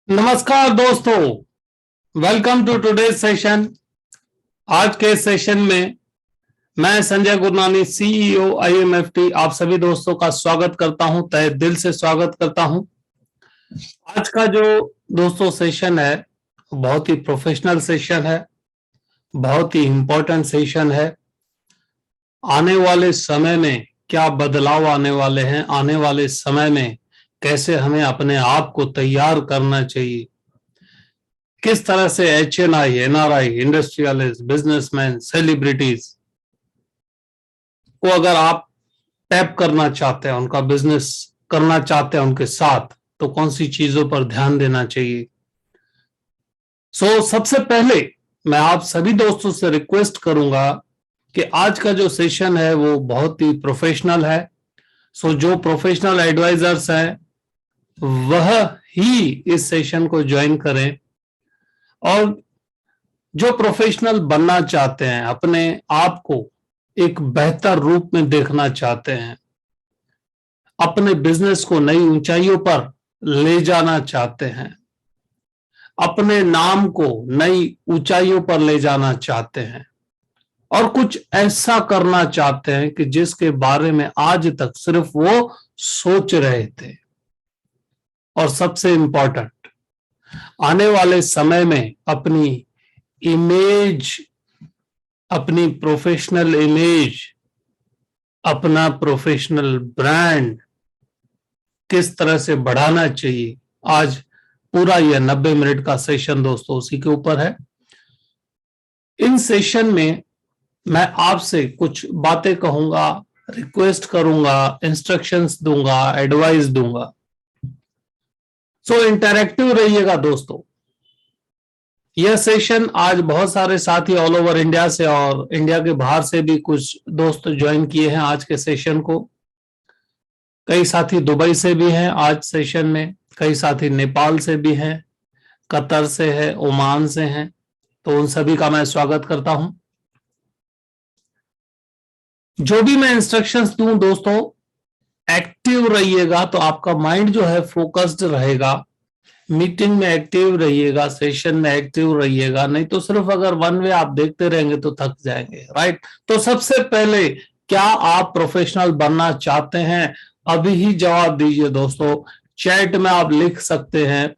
नमस्कार दोस्तों, welcome to today session. आज के सेशन में मैं संजय गुरनानी, सीईओ आईएमएफटी, आप सभी दोस्तों का स्वागत करता हूं, तहे दिल से स्वागत करता हूं। आज का जो दोस्तों सेशन है बहुत ही प्रोफेशनल सेशन है, बहुत ही इंपॉर्टेंट सेशन है। आने वाले समय में क्या बदलाव आने वाले हैं, आने वाले समय में कैसे हमें अपने आप को तैयार करना चाहिए, किस तरह से HNI, NRI, industrialist, businessman, celebrities को अगर आप टैप करना चाहते हैं, उनका बिजनेस करना चाहते हैं उनके साथ, तो कौन सी चीजों पर ध्यान देना चाहिए। सबसे पहले मैं आप सभी दोस्तों से रिक्वेस्ट करूंगा कि आज का जो सेशन है वो बहुत ही प्रोफेशनल है। जो प्रोफेशनल एडवाइजर्स हैं वह ही इस सेशन को ज्वाइन करें, और जो प्रोफेशनल बनना चाहते हैं, अपने आप को एक बेहतर रूप में देखना चाहते हैं, अपने बिजनेस को नई ऊंचाइयों पर ले जाना चाहते हैं, अपने नाम को नई ऊंचाइयों पर ले जाना चाहते हैं और कुछ ऐसा करना चाहते हैं कि जिसके बारे में आज तक सिर्फ वो सोच रहे थे। और सबसे इंपॉर्टेंट, आने वाले समय में अपनी इमेज, अपनी प्रोफेशनल इमेज, अपना प्रोफेशनल ब्रांड किस तरह से बढ़ाना चाहिए, आज पूरा यह 90 मिनट का सेशन दोस्तों उसी के ऊपर है। इन सेशन में मैं आपसे कुछ बातें कहूंगा, रिक्वेस्ट करूंगा, इंस्ट्रक्शंस दूंगा, एडवाइस दूंगा। इंटरैक्टिव रहिएगा दोस्तों। यह सेशन आज बहुत सारे साथी ऑल ओवर इंडिया से और इंडिया के बाहर से भी कुछ दोस्त ज्वाइन किए हैं आज के सेशन को। कई साथी दुबई से भी हैं आज सेशन में, कई साथी नेपाल से भी हैं, कतर से है, ओमान से हैं, तो उन सभी का मैं स्वागत करता हूं। जो भी मैं इंस्ट्रक्शंस दूं दोस्तों, एक्टिव रहिएगा तो आपका माइंड जो है फोकस्ड रहेगा। मीटिंग में एक्टिव रहिएगा, सेशन में एक्टिव रहिएगा, नहीं तो सिर्फ अगर वन वे आप देखते रहेंगे तो थक जाएंगे, राइट। तो सबसे पहले, क्या आप प्रोफेशनल बनना चाहते हैं? अभी ही जवाब दीजिए दोस्तों। चैट में आप लिख सकते हैं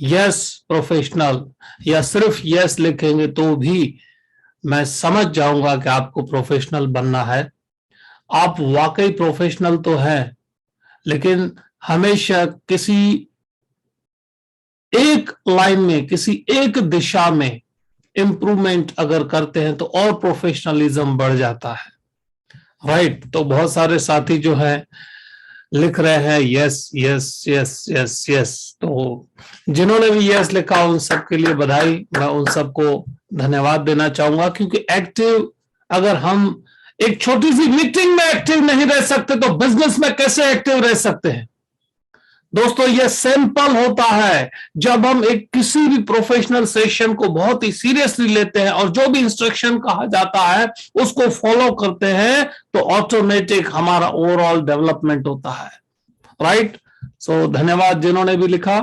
यस प्रोफेशनल, या सिर्फ यस लिखेंगे तो भी मैं समझ जाऊंगा कि आपको प्रोफेशनल बनना है। आप वाकई प्रोफेशनल तो हैं, लेकिन हमेशा किसी एक लाइन में, किसी एक दिशा में इंप्रूवमेंट अगर करते हैं तो और प्रोफेशनलिज्म बढ़ जाता है, राइट। तो बहुत सारे साथी जो है लिख रहे हैं yes yes yes yes yes, तो जिन्होंने भी यस लिखा उन सबके लिए बधाई, मैं उन सबको धन्यवाद देना चाहूंगा। क्योंकि एक्टिव, अगर हम एक छोटी सी मीटिंग में एक्टिव नहीं रह सकते तो बिजनेस में कैसे एक्टिव रह सकते हैं दोस्तों। यह सैंपल होता है जब हम एक किसी भी प्रोफेशनल सेशन को बहुत ही सीरियसली लेते हैं और जो भी इंस्ट्रक्शन कहा जाता है उसको फॉलो करते हैं, तो ऑटोमेटिक हमारा ओवरऑल डेवलपमेंट होता है, राइट। धन्यवाद जिन्होंने भी लिखा।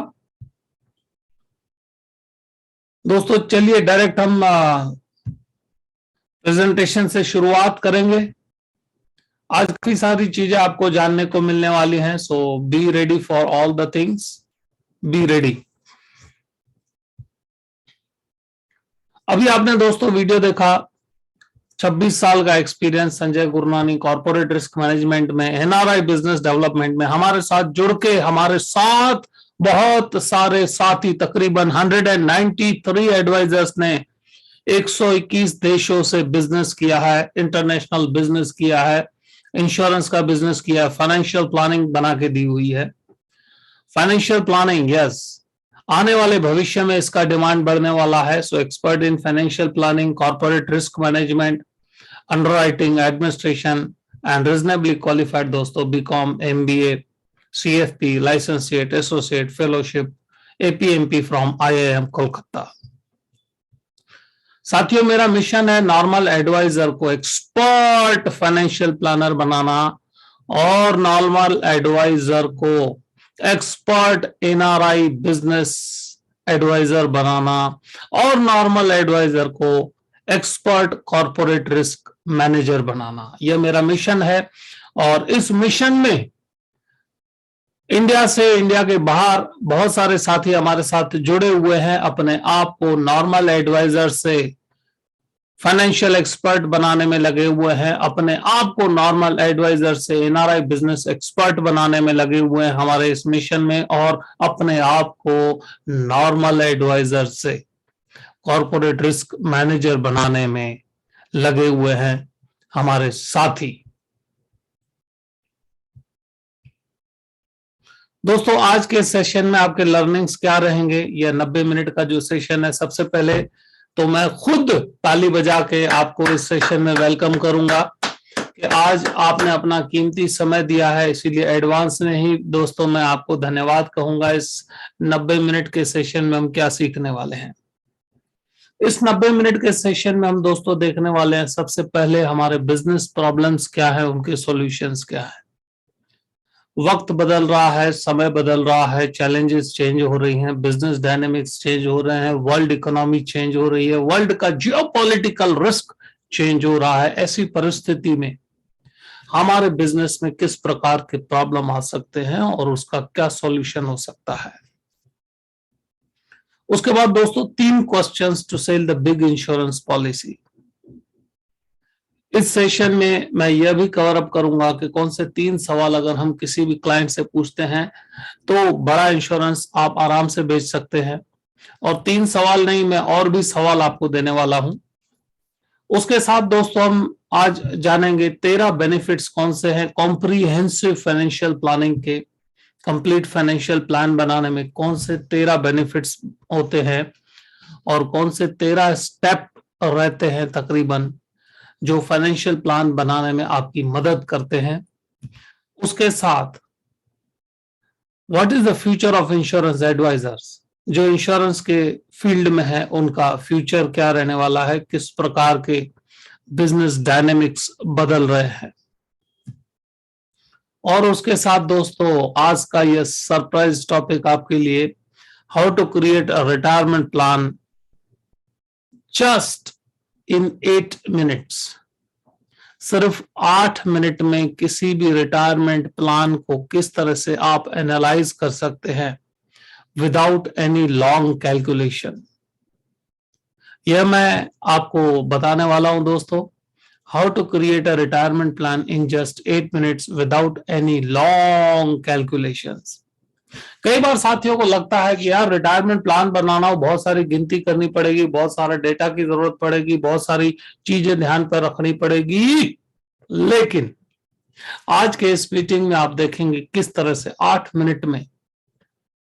दोस्तों चलिए डायरेक्ट हम प्रेजेंटेशन से शुरुआत करेंगे। आज काफी सारी चीजें आपको जानने को मिलने वाली हैं, so be ready for all the things, be ready. अभी आपने दोस्तों वीडियो देखा, 26 साल का experience Sanjay Gurnani corporate risk management में, NRI बिजनेस डेवलपमेंट में। हमारे साथ जुड़ के हमारे साथ बहुत सारे साथी, तकरीबन 193 एडवाइजर्स ने 121 देशों से बिजनेस किया है, इंटरनेशनल बिजनेस किया है, इंश्योरेंस का बिजनेस किया है, फाइनेंशियल प्लानिंग बना के दी हुई है। फाइनेंशियल प्लानिंग, यस, आने वाले भविष्य में इसका डिमांड बढ़ने वाला है। Expert in financial planning, corporate risk management, underwriting, administration and reasonably qualified दोस्तों, BCom, MBA, CFP, licentiate, associate, fellowship, APMP from IIM Kolkata. साथियों, मेरा मिशन है नॉर्मल एडवाइजर को एक्सपर्ट फाइनेंशियल प्लानर बनाना और नॉर्मल एडवाइजर को एक्सपर्ट NRI बिजनेस एडवाइजर बनाना और नॉर्मल एडवाइजर को एक्सपर्ट कॉर्पोरेट रिस्क मैनेजर बनाना, यह मेरा मिशन है। और इस मिशन में इंडिया से, इंडिया के बाहर बहुत सारे साथी हमारे साथ जुड़े हुए हैं, अपने आप को नॉर्मल एडवाइजर से फाइनेंशियल एक्सपर्ट बनाने में लगे हुए हैं, अपने आप को नॉर्मल एडवाइजर से एनआरआई बिजनेस एक्सपर्ट बनाने में लगे हुए हैं हमारे इस मिशन में, और अपने आप को नॉर्मल एडवाइजर से कॉर्पोरेट रिस्क मैनेजर बनाने में लगे हुए हैं हमारे साथी। दोस्तों, आज के सेशन में आपके लर्निंग्स क्या रहेंगे? यह 90 मिनट का जो सेशन है, सबसे पहले तो मैं खुद ताली बजा के आपको इस सेशन में वेलकम करूंगा कि आज आपने अपना कीमती समय दिया है, इसीलिए एडवांस में ही दोस्तों मैं आपको धन्यवाद कहूंगा। इस 90 मिनट के सेशन में हम क्या सीखने वाले हैं? इस 90 मिनट के सेशन में हम दोस्तों देखने वाले हैं, सबसे पहले हमारे बिजनेस प्रॉब्लम्स क्या है, उनके सॉल्यूशंस क्या है। वक्त बदल रहा है, समय बदल रहा है, चैलेंजेस चेंज हो रही हैं, बिजनेस डायनेमिक्स चेंज हो रहे हैं, वर्ल्ड इकोनॉमी चेंज हो रही है, वर्ल्ड का जियोपॉलिटिकल रिस्क चेंज हो रहा है। ऐसी परिस्थिति में हमारे बिजनेस में किस प्रकार के प्रॉब्लम आ सकते हैं और उसका क्या सॉल्यूशन हो सकता है। उसके बाद दोस्तों 3 questions to sell the big insurance policy. इस सेशन में मैं यह भी कवर अप करूंगा कि कौन से 3 सवाल अगर हम किसी भी क्लाइंट से पूछते हैं तो बड़ा इंश्योरेंस आप आराम से बेच सकते हैं। और 3 सवाल नहीं, मैं और भी सवाल आपको देने वाला हूं। उसके साथ दोस्तों हम आज जानेंगे 13 बेनिफिट्स कौन से हैं कॉम्प्रिहेंसिव फाइनेंशियल प्लानिंग के। कंप्लीट फाइनेंशियल प्लान बनाने में कौन से 13 बेनिफिट्स होते हैं और कौन से 13 स्टेप रहते हैं तकरीबन, जो फाइनेंशियल प्लान बनाने में आपकी मदद करते हैं। उसके साथ what is the future of insurance advisors, जो इंश्योरेंस के फील्ड में है उनका फ्यूचर क्या रहने वाला है, किस प्रकार के बिजनेस डायनेमिक्स बदल रहे हैं। और उसके साथ दोस्तों आज का यह सरप्राइज टॉपिक आपके लिए, how to create a retirement plan just in 8 minutes. सिर्फ 8 मिनट में किसी भी रिटायरमेंट प्लान को किस तरह से आप एनालाइज कर सकते हैं विदाउट एनी लॉन्ग कैलकुलेशन, यह मैं आपको बताने वाला हूं दोस्तों। How to create a retirement plan in just 8 minutes without any long calculations. कई बार साथियों को लगता है कि यार रिटायरमेंट प्लान बनाना हो, बहुत सारी गिनती करनी पड़ेगी, बहुत सारा डेटा की जरूरत पड़ेगी, बहुत सारी चीजें ध्यान पर रखनी पड़ेगी। लेकिन आज के इस मीटिंग में आप देखेंगे किस तरह से 8 मिनट में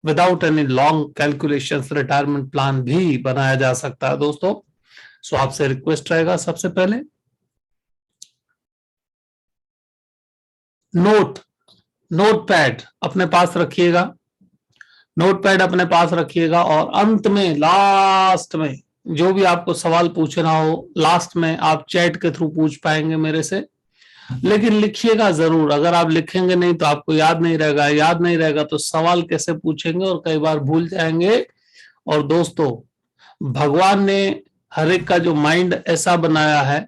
without any long calculations retirement plan भी बनाया जा सकता है दोस्तों। सो आपसे रिक्वेस्ट रहेगा, सबसे पहले नोटपैड अपने पास रखिएगा, नोटपैड अपने पास रखिएगा, और अंत में लास्ट में जो भी आपको सवाल पूछना हो लास्ट में आप चैट के थ्रू पूछ पाएंगे मेरे से, लेकिन लिखिएगा जरूर। अगर आप लिखेंगे नहीं तो आपको याद नहीं रहेगा, याद नहीं रहेगा तो सवाल कैसे पूछेंगे और कई बार भूल जाएंगे। और दोस्तों भगवान ने हर एक का जो माइंड ऐसा बनाया है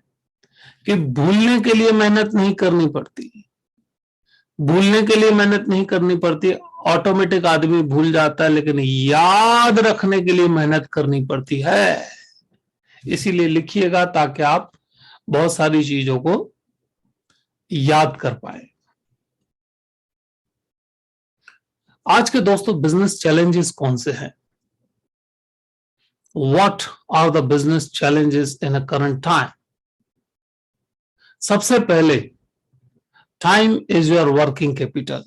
कि भूलने के लिए मेहनत नहीं करनी पड़ती, भूलने के लिए मेहनत नहीं करनी पड़ती, ऑटोमेटिक आदमी भूल जाता है, लेकिन याद रखने के लिए मेहनत करनी पड़ती है। इसीलिए लिखिएगा ताकि आप बहुत सारी चीजों को याद कर पाए। आज के दोस्तों बिजनेस चैलेंजेस कौन से हैं? What are the business challenges in a current time? सबसे पहले time is your working capital.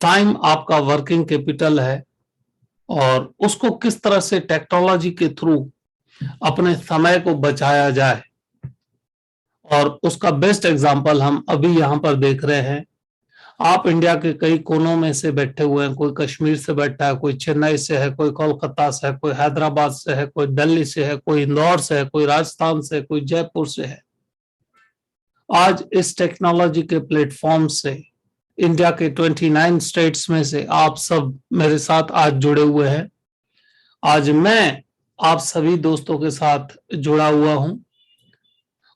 Time आपका वर्किंग कैपिटल है और उसको किस तरह से टेक्नोलॉजी के थ्रू अपने समय को बचाया जाए, और उसका बेस्ट एग्जांपल हम अभी यहां पर देख रहे हैं। आप इंडिया के कई कोनों में से बैठे हुए हैं, कोई कश्मीर से बैठा है, कोई चेन्नई से है, कोई कोलकाता से है, कोई हैदराबाद से है, कोई दिल्ली से है, कोई इंदौर से है, कोई राजस्थान से, कोई जयपुर से है। आज इस टेक्नोलॉजी के प्लेटफॉर्म से इंडिया के 29 स्टेट्स में से आप सब मेरे साथ आज जुड़े हुए हैं। आज मैं आप सभी दोस्तों के साथ जुड़ा हुआ हूं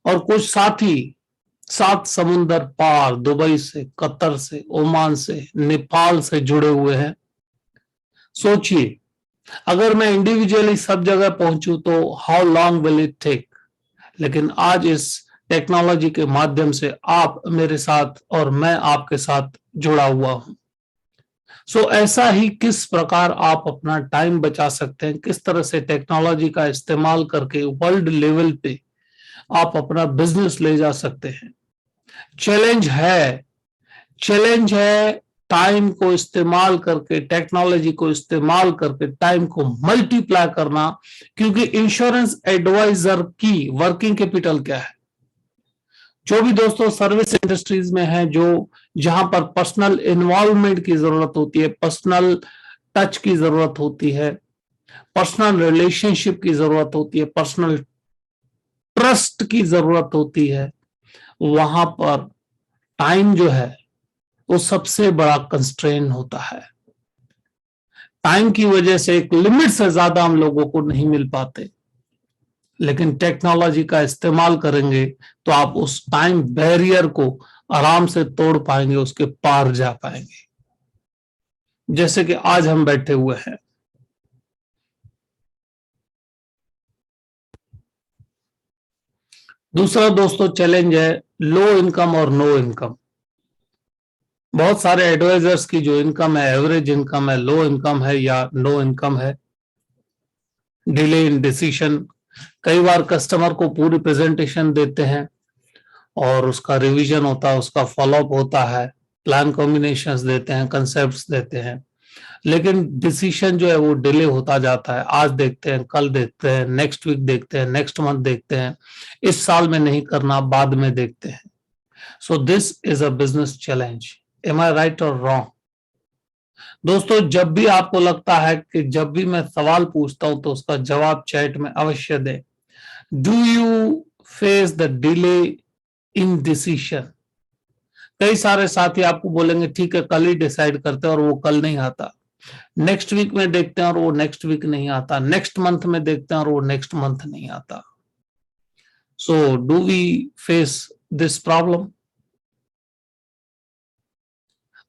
और कुछ साथी 7 समुंदर पार दुबई से, कतर से, ओमान से, नेपाल से जुड़े हुए हैं। सोचिए, अगर मैं इंडिविजुअली सब जगह पहुंचूं तो how long will it take, लेकिन आज इस टेक्नोलॉजी के माध्यम से आप मेरे साथ और मैं आपके साथ जुड़ा हुआ हूं। ऐसा ही किस प्रकार आप अपना टाइम बचा सकते हैं, किस तरह से टेक्नोलॉजी का इस्तेमाल करके वर्ल्ड लेवल पे आप अपना बिजनेस ले जा सकते हैं। चैलेंज है टाइम को इस्तेमाल करके, टेक्नोलॉजी को इस्तेमाल करके टाइम को मल्टीप्लाई करना, क्योंकि इंश्योरेंस एडवाइजर की वर्किंग कैपिटल क्या है? जो भी दोस्तों सर्विस इंडस्ट्रीज में है, जो जहां पर पर्सनल इन्वॉल्वमेंट की जरूरत होती है, पर्सनल टच की जरूरत होती है, पर्सनल रिलेशनशिप की जरूरत होती है, पर्सनल ट्रस्ट की जरूरत होती है, वहां पर टाइम जो है वो सबसे बड़ा कंस्ट्रेन होता है। टाइम की वजह से एक लिमिट से ज्यादा हम लोगों को नहीं मिल पाते, लेकिन टेक्नोलॉजी का इस्तेमाल करेंगे तो आप उस टाइम बैरियर को आराम से तोड़ पाएंगे, उसके पार जा पाएंगे, जैसे कि आज हम बैठे हुए हैं। दूसरा दोस्तों चैलेंज है लो इनकम और नो इनकम। बहुत सारे एडवाइजर्स की जो इनकम है, एवरेज इनकम है, लो इनकम है या नो इनकम है। डिले इन डिसीजन, कई बार कस्टमर को पूरी प्रेजेंटेशन देते हैं और उसका रिवीजन होता है, उसका फॉलोअप होता है, प्लान कॉम्बिनेशंस देते हैं, कंसेप्ट्स देते हैं, लेकिन डिसीजन जो है वो डिले होता जाता है। आज देखते हैं, कल देखते हैं, नेक्स्ट वीक देखते हैं, नेक्स्ट मंथ देखते हैं, इस साल में नहीं करना, बाद में देखते हैं। So this is a business challenge. Am I right और रॉन्ग? दोस्तों, जब भी आपको लगता है कि जब भी मैं सवाल पूछता हूं तो उसका जवाब चैट में अवश्य दें। Do you face the delay in decision? कई सारे साथी आपको बोलेंगे ठीक है कल ही डिसाइड करते हैं, और वो कल नहीं आता। नेक्स्ट वीक में देखते हैं और वो नेक्स्ट वीक नहीं आता। नेक्स्ट मंथ में देखते हैं और वो नेक्स्ट मंथ नहीं आता। So do we face this problem?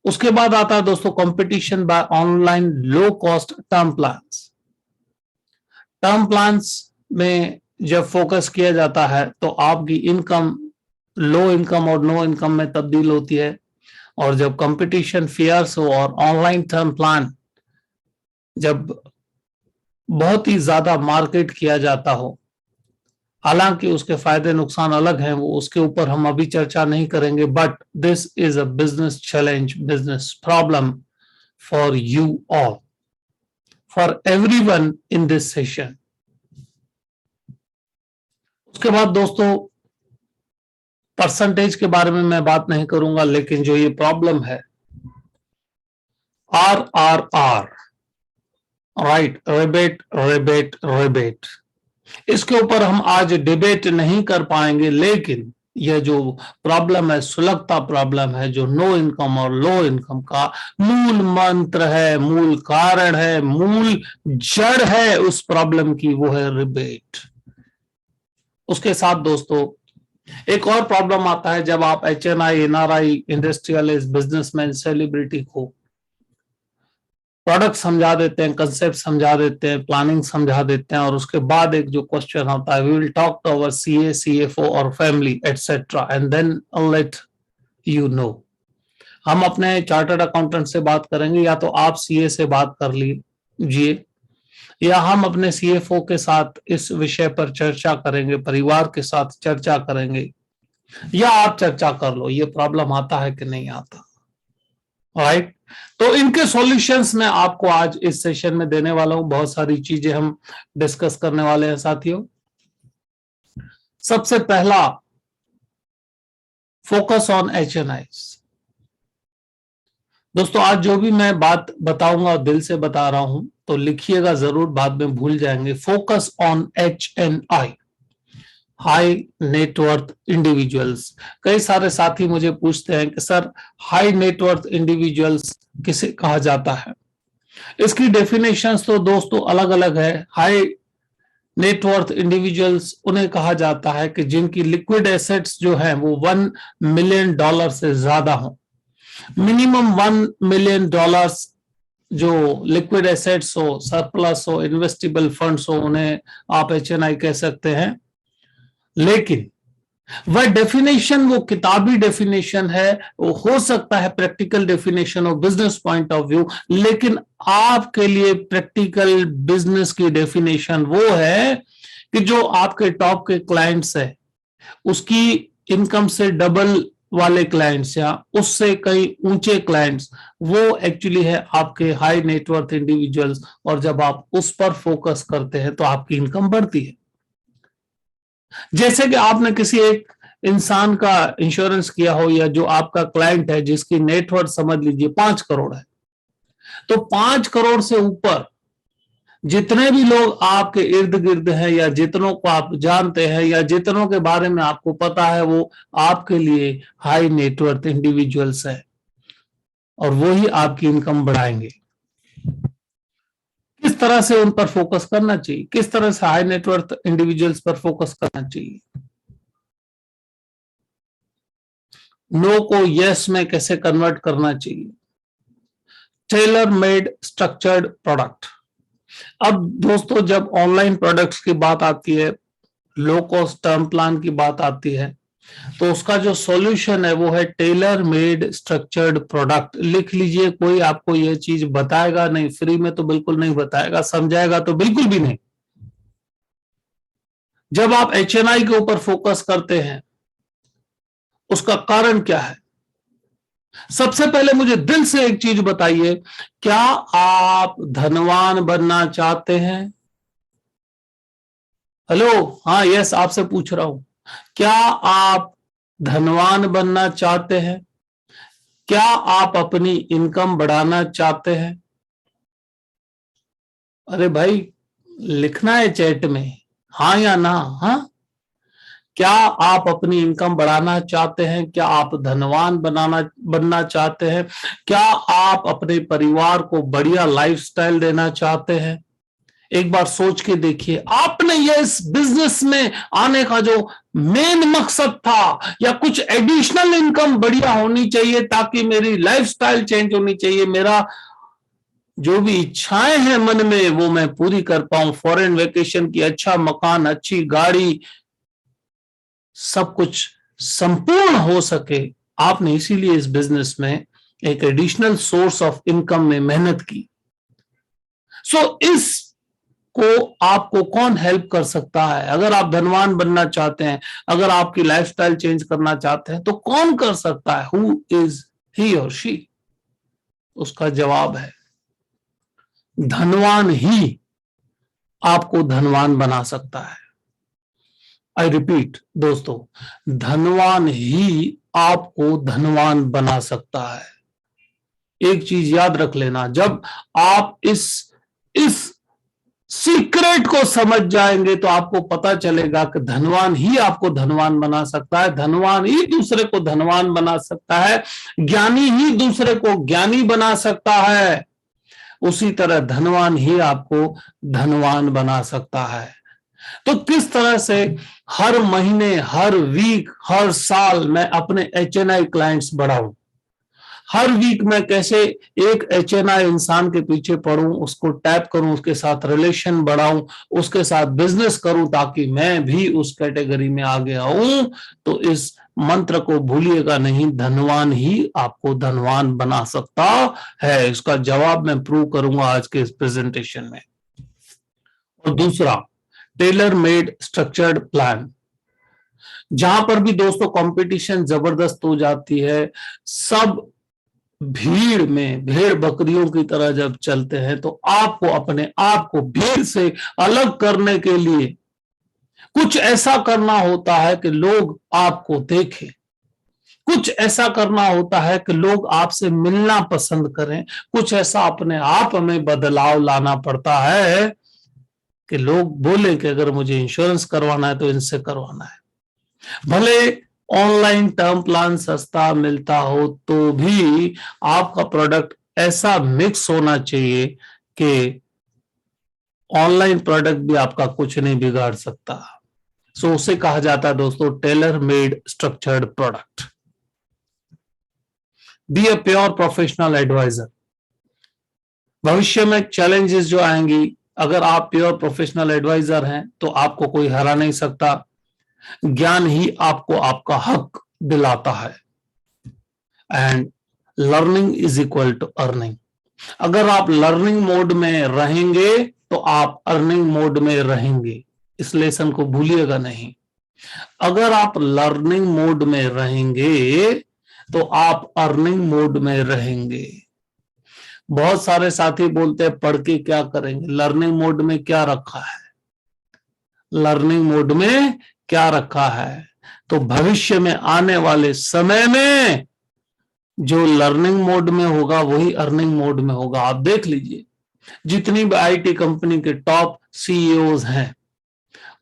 उसके बाद आता है दोस्तों competition by online low cost term plans. Term plans में जब फोकस किया जाता है तो आपकी इनकम लो इनकम और नो इनकम में तब्दील होती है, और जब कंपटीशन फियर्स हो और ऑनलाइन टर्म प्लान जब बहुत ही ज्यादा मार्केट किया जाता हो, हालांकि उसके फायदे नुकसान अलग हैं, वो उसके ऊपर हम अभी चर्चा नहीं करेंगे, but this is a business challenge, business problem for you all, for everyone in this session. उसके बाद दोस्तों परसेंटेज के बारे में मैं बात नहीं करूंगा, लेकिन जो ये प्रॉब्लम है RRR, right, rebate rebate rebate, इसके ऊपर हम आज डिबेट नहीं कर पाएंगे, लेकिन यह जो प्रॉब्लम है, सुलगता प्रॉब्लम है, जो नो इनकम और लो इनकम का मूल मंत्र है, मूल कारण है, मूल जड़ है उस प्रॉब्लम की, वो है रिबेट। उसके साथ दोस्तों एक और प्रॉब्लम आता है जब आप HNI, NRI, industrialist, businessman, celebrity को प्रोडक्ट समझा देते हैं, कंसेप्ट समझा देते हैं, प्लानिंग समझा देते हैं, और उसके बाद एक जो क्वेश्चन होता है, we will talk to our CA, CFO और family etcetera and then let you know. हम अपने चार्टर्ड अकाउंटेंट से बात करेंगे, या तो आप CA से बात कर लीजिए, या हम अपने CFO के साथ इस विषय पर चर्चा करेंगे, परिवार के साथ चर्चा करेंगे, या आप चर्चा कर लो, ये प्रॉब्लम आता है कि नहीं आता, राइट। तो इनके सॉल्यूशंस मैं आपको आज इस सेशन में देने वाला हूं। बहुत सारी चीजें हम डिस्कस करने वाले हैं साथियों। सबसे पहला, फोकस ऑन HNIs। दोस्तों, आज जो भी मैं बात बताऊंगा दिल से बता रहा हूं, तो लिखिएगा जरूर, बाद में भूल जाएंगे। Focus on HNI, high net worth individuals. कई सारे साथी मुझे पूछते हैं कि सर हाई नेटवर्थ इंडिविजुअल्स किसे कहा जाता है? इसकी डेफिनेशंस तो दोस्तों अलग अलग है। हाई नेटवर्थ इंडिविजुअल्स उन्हें कहा जाता है कि जिनकी लिक्विड एसेट्स जो है वो $1 मिलियन से ज्यादा हो। मिनिमम $1 मिलियन जो लिक्विड एसेट्स हो, सरप्लस हो, इन्वेस्टेबल फंड्स हो, उन्हें आप HNI कह सकते हैं। लेकिन वह डेफिनेशन वो किताबी डेफिनेशन है, वो हो सकता है प्रैक्टिकल डेफिनेशन और बिजनेस पॉइंट ऑफ व्यू, लेकिन आपके लिए प्रैक्टिकल बिजनेस की डेफिनेशन वो है कि जो आपके टॉप के क्लाइंट्स है उसकी इनकम से डबल वाले क्लाइंट्स या उससे कई ऊंचे क्लाइंट्स, वो एक्चुअली है आपके हाई नेटवर्थ इंडिविजुअल्स। और जब आप उस पर फोकस करते हैं तो आपकी इनकम बढ़ती है। जैसे कि आपने किसी एक इंसान का इंश्योरेंस किया हो, या जो आपका क्लाइंट है जिसकी नेटवर्थ समझ लीजिए 5 करोड़ है, तो 5 करोड़ से ऊपर जितने भी लोग आपके इर्द गिर्द हैं या जितनों को आप जानते हैं या जितनों के बारे में आपको पता है, वो आपके लिए हाई नेटवर्थ इंडिविजुअल्स है और वो ही आपकी इनकम बढ़ाएंगे। किस तरह से उन पर फोकस करना चाहिए, किस तरह से हाई नेटवर्थ इंडिविजुअल्स पर फोकस करना चाहिए, नो को यस में कैसे कन्वर्ट करना चाहिए। Taylor made structured product. अब दोस्तों जब ऑनलाइन प्रोडक्ट्स की बात आती है, लो कॉस्ट टर्म प्लान की बात आती है, तो उसका जो सॉल्यूशन है वो है टेलर मेड स्ट्रक्चर्ड प्रोडक्ट। लिख लीजिए, कोई आपको ये चीज बताएगा नहीं, फ्री में तो बिल्कुल नहीं बताएगा, समझाएगा तो बिल्कुल भी नहीं। जब आप HNI के ऊपर फोकस करते हैं उसका कारण क्या है? सबसे पहले मुझे दिल से एक चीज बताइए, क्या आप धनवान बनना चाहते हैं? हेलो, हाँ यस, आपसे पूछ रहा हूं, क्या आप धनवान बनना चाहते हैं? क्या आप अपनी इनकम बढ़ाना चाहते हैं? अरे भाई, लिखना है चैट में, हाँ या ना। हाँ, क्या आप अपनी इनकम बढ़ाना चाहते हैं? क्या आप धनवान बनना चाहते हैं? क्या आप अपने परिवार को बढ़िया लाइफस्टाइल देना चाहते हैं? एक बार सोच के देखिए, आपने ये इस बिजनेस में आने का जो मेन मकसद था, या कुछ एडिशनल इनकम बढ़िया होनी चाहिए ताकि मेरी लाइफस्टाइल चेंज होनी चाहिए, मेरा जो भी इच्छाएं हैं मन में वो मैं पूरी कर पाऊं, फॉरेन वेकेशन की, अच्छा मकान, अच्छी गाड़ी, सब कुछ संपूर्ण हो सके, आपने इसीलिए इस बिजनेस में एक एडिशनल सोर्स ऑफ इनकम में मेहनत की। इस को आपको कौन हेल्प कर सकता है? अगर आप धनवान बनना चाहते हैं, अगर आपकी लाइफस्टाइल चेंज करना चाहते हैं, तो कौन कर सकता है? हु इज ही और शी? उसका जवाब है धनवान ही आपको धनवान बना सकता है। आई रिपीट दोस्तों, धनवान ही आपको धनवान बना सकता है। एक चीज याद रख लेना, जब आप इस सीक्रेट को समझ जाएंगे तो आपको पता चलेगा कि धनवान ही आपको धनवान बना सकता है, धनवान ही दूसरे को धनवान बना सकता है, ज्ञानी ही दूसरे को ज्ञानी बना सकता है, उसी तरह धनवान ही आपको धनवान बना सकता है। तो किस तरह से हर महीने, हर वीक, हर साल मैं अपने HNI क्लाइंट्स बढ़ाऊं, हर वीक मैं कैसे एक HNI इंसान के पीछे पढ़ूं, उसको टैप करूं, उसके साथ रिलेशन बढ़ाऊं, उसके साथ बिजनेस करूं ताकि मैं भी उस कैटेगरी में आगे आऊं। तो इस मंत्र को भूलिएगा नहीं, धनवान ही आपको धनवान बना सकता है। इसका जवाब मैं प्रूव करूंगा आज के इस प्रेजेंटेशन में। और दूसरा, टेलर मेड स्ट्रक्चर्ड प्लान। जहां पर भी दोस्तों कंपटीशन जबरदस्त हो जाती है, सब भीड़ में भेड़ बकरियों की तरह जब चलते हैं, तो आपको अपने आप को भीड़ से अलग करने के लिए कुछ ऐसा करना होता है कि लोग आपको देखें, कुछ ऐसा करना होता है कि लोग आपसे मिलना पसंद करें, कुछ ऐसा अपने आप में बदलाव लाना पड़ता है कि लोग बोले कि अगर मुझे इंश्योरेंस करवाना है तो इनसे करवाना है। भले ऑनलाइन टर्म प्लान सस्ता मिलता हो तो भी आपका प्रोडक्ट ऐसा मिक्स होना चाहिए कि ऑनलाइन प्रोडक्ट भी आपका कुछ नहीं बिगाड़ सकता। सो उसे कहा जाता है दोस्तों tailor made structured product. Be a pure professional advisor. भविष्य में चैलेंजेस जो आएंगी, अगर आप प्योर प्रोफेशनल एडवाइजर हैं तो आपको कोई हरा नहीं सकता। ज्ञान ही आपको आपका हक दिलाता है। And learning is equal to earning. अगर आप लर्निंग मोड में रहेंगे तो आप अर्निंग मोड में रहेंगे। इस लेसन को भूलिएगा नहीं। अगर आप लर्निंग मोड में रहेंगे तो आप अर्निंग मोड में रहेंगे। बहुत सारे साथी बोलते हैं पढ़ के क्या करेंगे, लर्निंग मोड में क्या रखा है, लर्निंग मोड में क्या रखा है। तो भविष्य में आने वाले समय में जो लर्निंग मोड में होगा वही अर्निंग मोड में होगा। आप देख लीजिए जितनी भी आईटी कंपनी के टॉप सीईओज हैं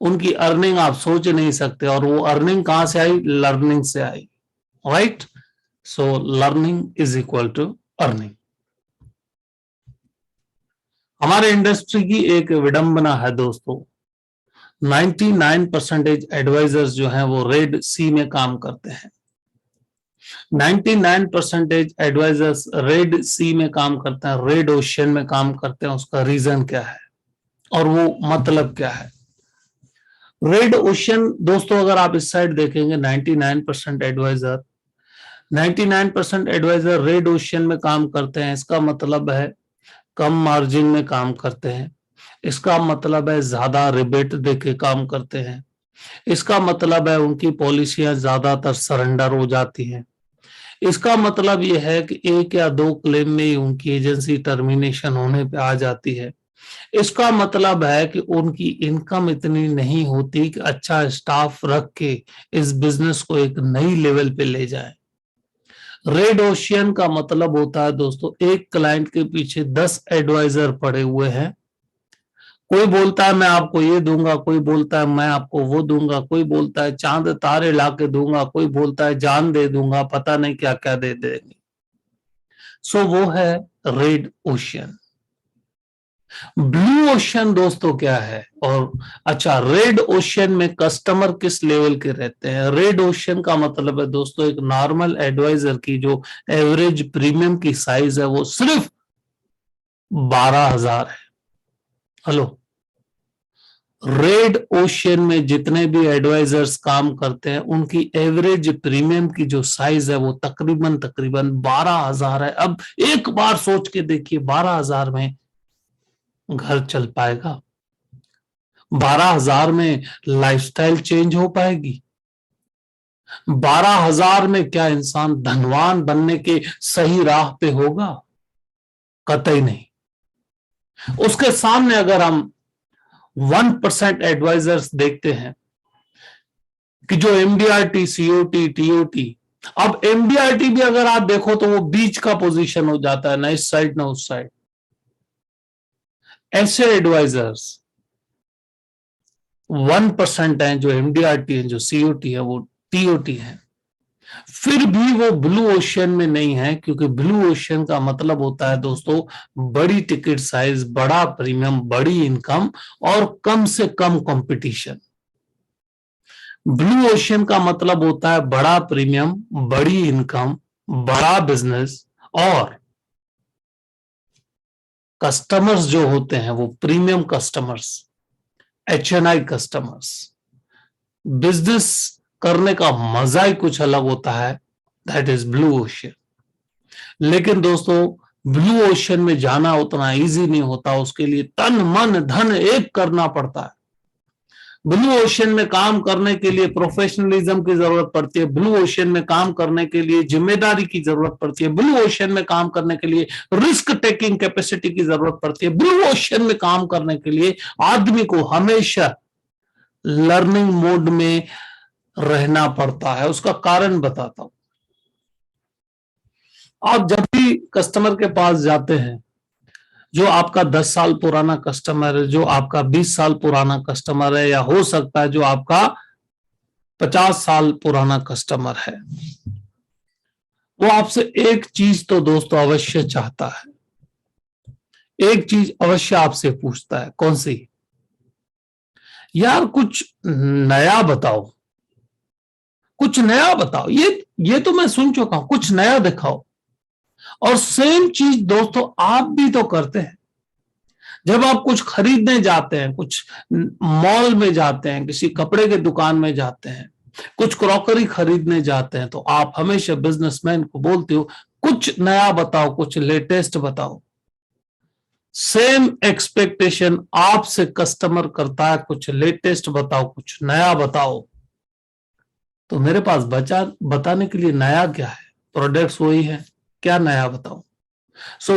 उनकी अर्निंग आप सोच नहीं सकते, और वो अर्निंग कहां से आई, लर्निंग से आई। Right, so learning is equal to earning. हमारे इंडस्ट्री की एक विडंबना है दोस्तों, 99% एडवाइजर्स जो हैं वो रेड सी में काम करते हैं। 99% एडवाइजर्स रेड सी में काम करते हैं, रेड ओशियन में काम करते हैं। उसका रीजन क्या है और वो मतलब क्या है? रेड ओशियन दोस्तों, अगर आप इस साइड देखेंगे 99% एडवाइजर 99% एडवाइजर रेड ओशियन में काम करते हैं। इसका मतलब है कम मार्जिन में काम करते हैं। इसका मतलब है ज्यादा रिबेट देके काम करते हैं। इसका मतलब है उनकी पॉलिसियां ज्यादातर सरेंडर हो जाती हैं। इसका मतलब यह है कि 1 या 2 क्लेम में ही उनकी एजेंसी टर्मिनेशन होने पे आ जाती है। इसका मतलब है कि उनकी इनकम इतनी नहीं होती कि अच्छा स्टाफ रख के इस बिजनेस को एक नई लेवल पे ले जाए। रेड ओशियन का मतलब होता है दोस्तों एक क्लाइंट के पीछे 10 एडवाइजर पड़े हुए हैं। कोई बोलता है मैं आपको ये दूंगा, कोई बोलता है मैं आपको वो दूंगा, कोई बोलता है चांद तारे लाके दूंगा, कोई बोलता है जान दे दूंगा, पता नहीं क्या क्या दे देंगे। सो वो है रेड ओशियन। ब्लू ओशियन दोस्तों क्या है? और अच्छा, रेड ओशियन में कस्टमर किस लेवल के रहते हैं? रेड ओशियन का मतलब है दोस्तों एक नॉर्मल एडवाइजर की जो एवरेज प्रीमियम की साइज है वो सिर्फ 12,000 है। हेलो, रेड ओशियन में जितने भी एडवाइजर्स काम करते हैं उनकी एवरेज प्रीमियम की जो साइज है वो तकरीबन 12,000 है। अब एक बार सोच के देखिए 12,000 में घर चल पाएगा? 12,000 में लाइफस्टाइल चेंज हो पाएगी? 12,000 में क्या इंसान धनवान बनने के सही राह पे होगा? कतई नहीं। उसके सामने अगर हम 1% एडवाइजर्स देखते हैं कि जो एमडीआरटी, सीओटी, टीओटी, अब एमडीआरटी भी अगर आप देखो तो वो बीच का पोजीशन हो जाता है, ना इस साइड ना उस साइड। ऐसे एडवाइजर्स 1% हैं जो एमडीआरटी है, जो सीओटी है, वो टीओटी है। फिर भी वो ब्लू ओशियन में नहीं है, क्योंकि ब्लू ओशियन का मतलब होता है दोस्तों बड़ी टिकट साइज, बड़ा प्रीमियम, बड़ी इनकम और कम से कम कंपटीशन। ब्लू ओशियन का मतलब होता है बड़ा प्रीमियम, बड़ी इनकम, बड़ा बिजनेस और कस्टमर्स जो होते हैं वो premium customers, HNI customers. Business करने का मजा ही कुछ अलग होता है, दैट इज ब्लू ओशियन। लेकिन दोस्तों ब्लू ओशियन में जाना उतना इजी नहीं होता, उसके लिए तन मन धन एक करना पड़ता है। ब्लू ओशियन में काम करने के लिए प्रोफेशनलिज्म की जरूरत पड़ती है। ब्लू ओशियन में काम करने के लिए जिम्मेदारी की जरूरत पड़ती है। ब्लू ओशियन में काम करने के लिए रिस्क टेकिंग कैपेसिटी की जरूरत पड़ती है। ब्लू ओशियन में काम करने के लिए आदमी को हमेशा लर्निंग मोड में रहना पड़ता है। उसका कारण बताता हूं। आप जब भी कस्टमर के पास जाते हैं, जो आपका 10 साल पुराना कस्टमर है, जो आपका 20 साल पुराना कस्टमर है, या हो सकता है जो आपका 50 साल पुराना कस्टमर है, वो आपसे एक चीज तो दोस्तों अवश्य चाहता है, एक चीज अवश्य आपसे पूछता है। कौन सी? यार कुछ नया बताओ, कुछ नया बताओ। ये तो मैं सुन चुका हूं, कुछ नया दिखाओ। और सेम चीज दोस्तों आप भी तो करते हैं। जब आप कुछ खरीदने जाते हैं, कुछ मॉल में जाते हैं, किसी कपड़े के दुकान में जाते हैं, कुछ क्रॉकरी खरीदने जाते हैं, तो आप हमेशा बिजनेसमैन को बोलते हो कुछ नया बताओ, कुछ लेटेस्ट बताओ। सेम एक्सपेक्टेशन आपसे कस्टमर करता है, कुछ लेटेस्ट बताओ, कुछ नया बताओ। तो मेरे पास बचा बताने के लिए नया क्या है? प्रोडक्ट्स वही है, क्या नया बताऊं?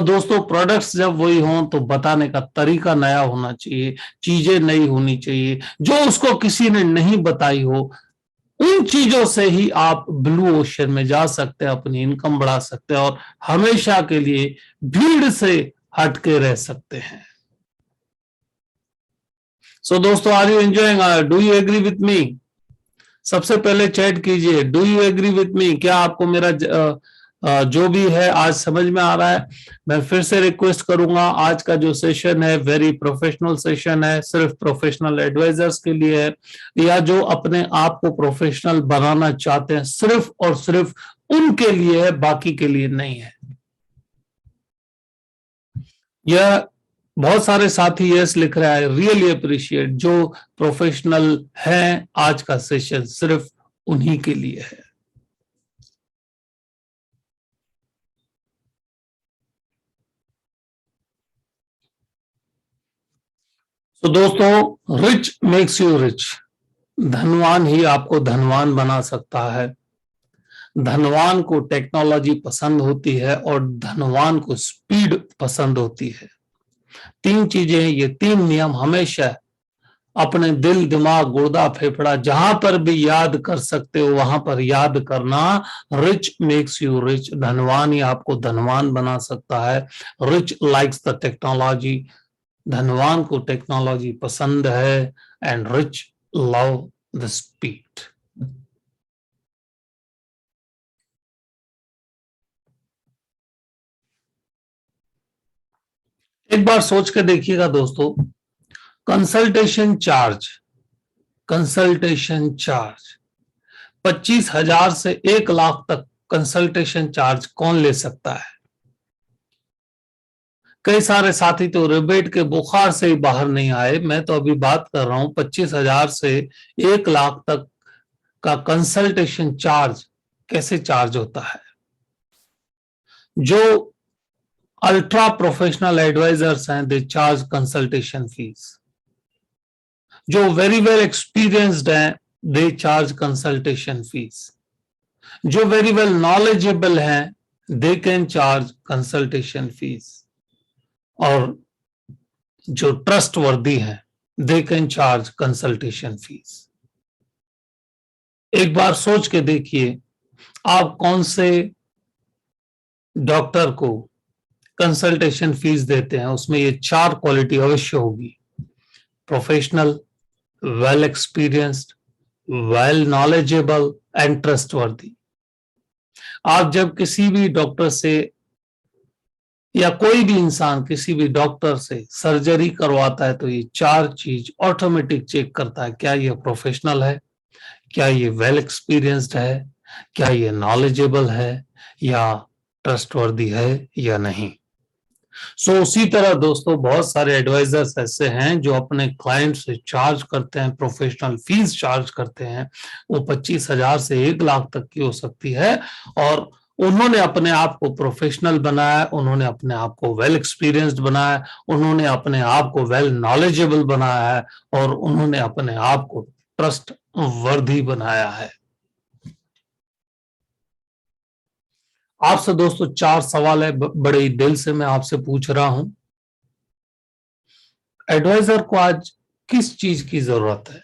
दोस्तों प्रोडक्ट्स जब वही हों तो बताने का तरीका नया होना चाहिए, चीजें नई होनी चाहिए, जो उसको किसी ने नहीं बताई हो। उन चीजों से ही आप ब्लू ओशन में जा सकते हैं, अपनी इनकम बढ़ा सकते हैं और हमेशा के लिए भीड़ से हटके रह सकते हैं। दोस्तों, are you enjoying? Do you agree with me? सबसे पहले चैट कीजिए, do you agree with me? क्या आपको मेरा जो भी है आज समझ में आ रहा है? मैं फिर से रिक्वेस्ट करूंगा, आज का जो सेशन है वेरी प्रोफेशनल सेशन है, सिर्फ प्रोफेशनल एडवाइजर्स के लिए है, या जो अपने आप को प्रोफेशनल बनाना चाहते हैं, सिर्फ और सिर्फ उनके लिए है, बाकी के लिए नहीं है। यह बहुत सारे साथी यस लिख रहा है, रियली अप्रिशिएट। जो प्रोफेशनल है, आज का सेशन सिर्फ उन्हीं के लिए है। तो दोस्तों, रिच मेक्स यू रिच। धनवान ही आपको धनवान बना सकता है। धनवान को टेक्नोलॉजी पसंद होती है और धनवान को स्पीड पसंद होती है। तीन चीजें, ये तीन नियम हमेशा अपने दिल, दिमाग, गुर्दा, फेफड़ा जहां पर भी याद कर सकते हो वहां पर याद करना। Rich makes you rich. धनवान ही आपको धनवान बना सकता है। Rich likes the technology. धनवान को टेक्नोलॉजी पसंद है and rich love the speed. एक बार सोच के देखिएगा दोस्तों, कंसल्टेशन चार्ज, कंसल्टेशन चार्ज 25,000 से 1 लाख तक कंसल्टेशन चार्ज कौन ले सकता है? कई सारे साथी तो रिबेट के बुखार से ही बाहर नहीं आए। मैं तो अभी बात कर रहा हूं 25,000 से 1 लाख तक का कंसल्टेशन चार्ज कैसे चार्ज होता है। जो अल्ट्रा प्रोफेशनल एडवाइजर्स हैं, दे चार्ज कंसल्टेशन फीस। जो वेरी वेल एक्सपीरियंस्ड हैं, दे चार्ज कंसल्टेशन फीस। जो वेरी वेल नॉलेजेबल हैं, they can charge consultation fees. और जो ट्रस्ट वर्दी है, they can charge consultation fees. एक बार सोच के देखिए, आप कौन से डॉक्टर को कंसल्टेशन फीस देते हैं, उसमें ये 4 क्वालिटी अवश्य होगी। Professional, well experienced, well knowledgeable and trustworthy. आप जब किसी भी डॉक्टर से या कोई भी इंसान किसी भी डॉक्टर से सर्जरी करवाता है तो ये 4 चीज ऑटोमेटिक चेक करता है। क्या ये प्रोफेशनल है, क्या ये वेल एक्सपीरियंस्ड है, क्या ये नॉलेजेबल है, या ट्रस्टवर्दी है या नहीं। उसी तरह दोस्तों, बहुत सारे एडवाइजर्स ऐसे हैं जो अपने क्लाइंट से चार्ज करते हैं, प्रोफेशनल फीस चार्ज करते हैं। वो 25,000 से 1 लाख तक की हो सकती है। और उन्होंने अपने आप को प्रोफेशनल बनाया, उन्होंने अपने आप को वेल एक्सपीरियंस्ड बनाया, उन्होंने अपने आप को वेल नॉलेजेबल बनाया है, और उन्होंने अपने आप को ट्रस्ट वर्दी बनाया है। आपसे दोस्तों 4 सवाल है, बड़े दिल से मैं आपसे पूछ रहा हूं। एडवाइजर को आज किस चीज की जरूरत है?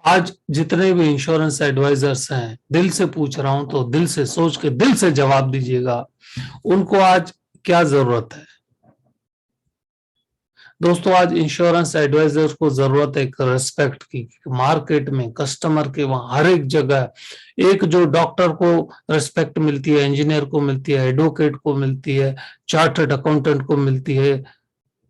आज जितने भी इंश्योरेंस एडवाइजर्स हैं, दिल से पूछ रहा हूं, तो दिल से सोच के दिल से जवाब दीजिएगा। उनको आज क्या जरूरत है? दोस्तों आज इंश्योरेंस एडवाइजर को जरूरत है एक रिस्पेक्ट की। मार्केट में कस्टमर के वहां हर एक जगह एक जो डॉक्टर को रिस्पेक्ट मिलती है, इंजीनियर को मिलती है, एडवोकेट को मिलती है, चार्टर्ड अकाउंटेंट को मिलती है,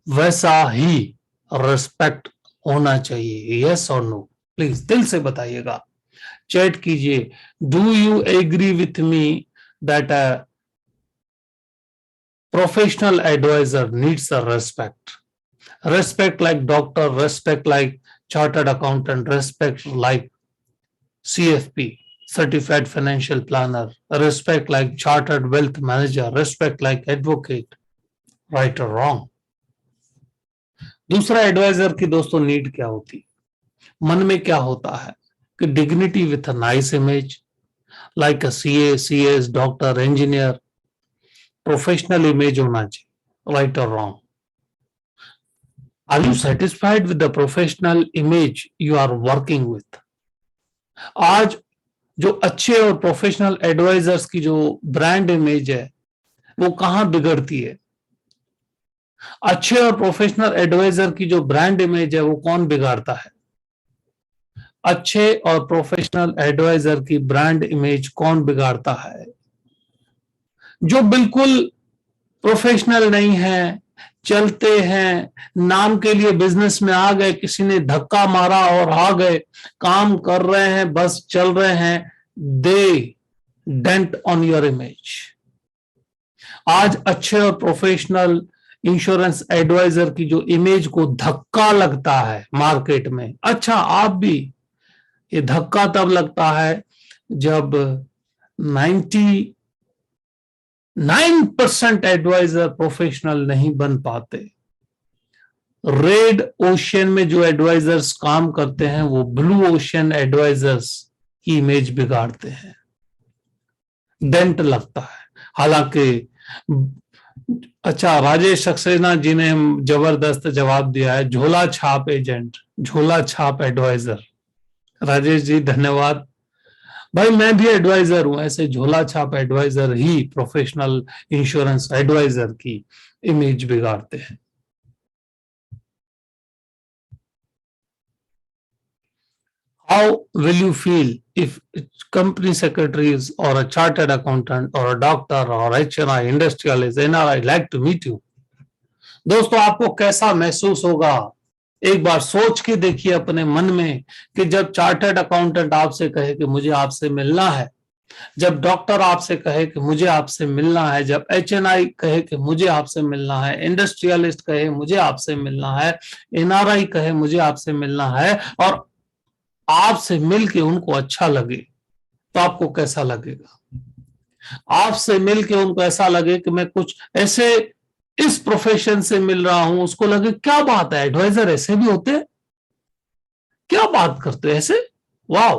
वैसा ही रिस्पेक्ट होना चाहिए। यस और नो, प्लीज दिल से बताइएगा, चैट कीजिए। Do you agree with me that a professional advisor needs a respect? Respect like doctor, respect like chartered accountant, respect like CFP, certified financial planner, respect like chartered wealth manager, respect like advocate, right or wrong? दूसरा adviser की दोस्तों need क्या होती, मन में क्या होता है कि dignity with a nice image, like a CA, CS, doctor, engineer, professional image होना चाहिए, राइट और wrong? Are you satisfied with the professional image you are working with? आज जो अच्छे और प्रोफेशनल एडवाइजर्स की जो ब्रांड इमेज है वो कहां बिगड़ती है? अच्छे और प्रोफेशनल एडवाइजर की जो ब्रांड इमेज है वो कौन बिगाड़ता है? अच्छे और प्रोफेशनल एडवाइजर की ब्रांड इमेज कौन बिगाड़ता है? जो बिल्कुल प्रोफेशनल नहीं है, चलते हैं, नाम के लिए बिजनेस में आ गए, किसी ने धक्का मारा और आ गए, काम कर रहे हैं, बस चल रहे हैं, they didn't on your image. आज अच्छे और प्रोफेशनल इंश्योरेंस एडवाइजर की जो इमेज को धक्का लगता है मार्केट में, अच्छा आप भी, ये धक्का तब लगता है जब 99% एडवाइजर प्रोफेशनल नहीं बन पाते। रेड ओशियन में जो एडवाइजर्स काम करते हैं वो ब्लू ओशियन एडवाइजर्स की इमेज बिगाड़ते हैं, डेंट लगता है। हालांकि अच्छा, राजेश सक्सेना जी ने जबरदस्त जवाब दिया है, झोला छाप एजेंट, झोला छाप एडवाइजर। राजेश जी धन्यवाद। भाई मैं भी एडवाइजर हूं, ऐसे झोला छाप एडवाइजर ही प्रोफेशनल इंश्योरेंस एडवाइजर की इमेज बिगाड़ते हैं। How will you feel if company secretaries or a chartered accountant or a doctor or HNI, industrialist, NRI like to meet you? दोस्तों आपको कैसा महसूस होगा? एक बार सोच के देखिए अपने मन में कि जब चार्टर्ड अकाउंटेंट आपसे कहे कि मुझे आपसे मिलना है, जब डॉक्टर आपसे कहे कि मुझे आपसे मिलना है, जब HNI कहे कि मुझे आपसे मिलना है, इंडस्ट्रियलिस्ट कहे मुझे आपसे मिलना है, NRI कहे मुझे आपसे मिलना है, और आपसे मिलके उनको अच्छा लगे, तो आपको कैसा लगेगा? आपसे मिलके उनको ऐसा लगे कि मैं कुछ ऐसे इस प्रोफेशन से मिल रहा हूं, उसको लगे क्या बात है, एडवाइजर ऐसे भी होते हैं, क्या बात करते हैं ऐसे, वाह,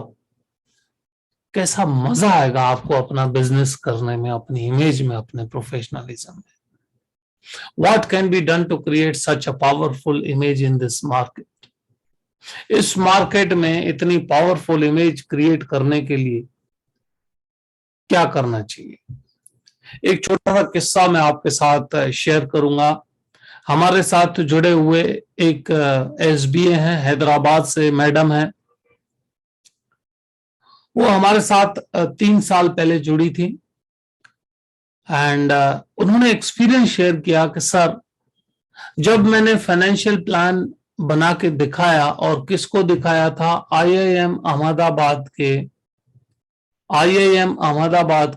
कैसा मजा आएगा आपको अपना बिजनेस करने में, अपनी इमेज में, अपने प्रोफेशनलिज्म में। What can be done to create such a powerful image in this market? इस मार्केट में इतनी पावरफुल इमेज क्रिएट करने के लिए क्या करना चाहिए? एक छोटा सा किस्सा मैं आपके साथ शेयर करूंगा। हमारे साथ जुड़े हुए एक SBA हैं, हैदराबाद से मैडम है, वो हमारे साथ 3 साल पहले जुड़ी थी, एंड उन्होंने एक्सपीरियंस शेयर किया कि सर जब मैंने फाइनेंशियल प्लान बना के दिखाया, और किसको दिखाया था, IIM अहमदाबाद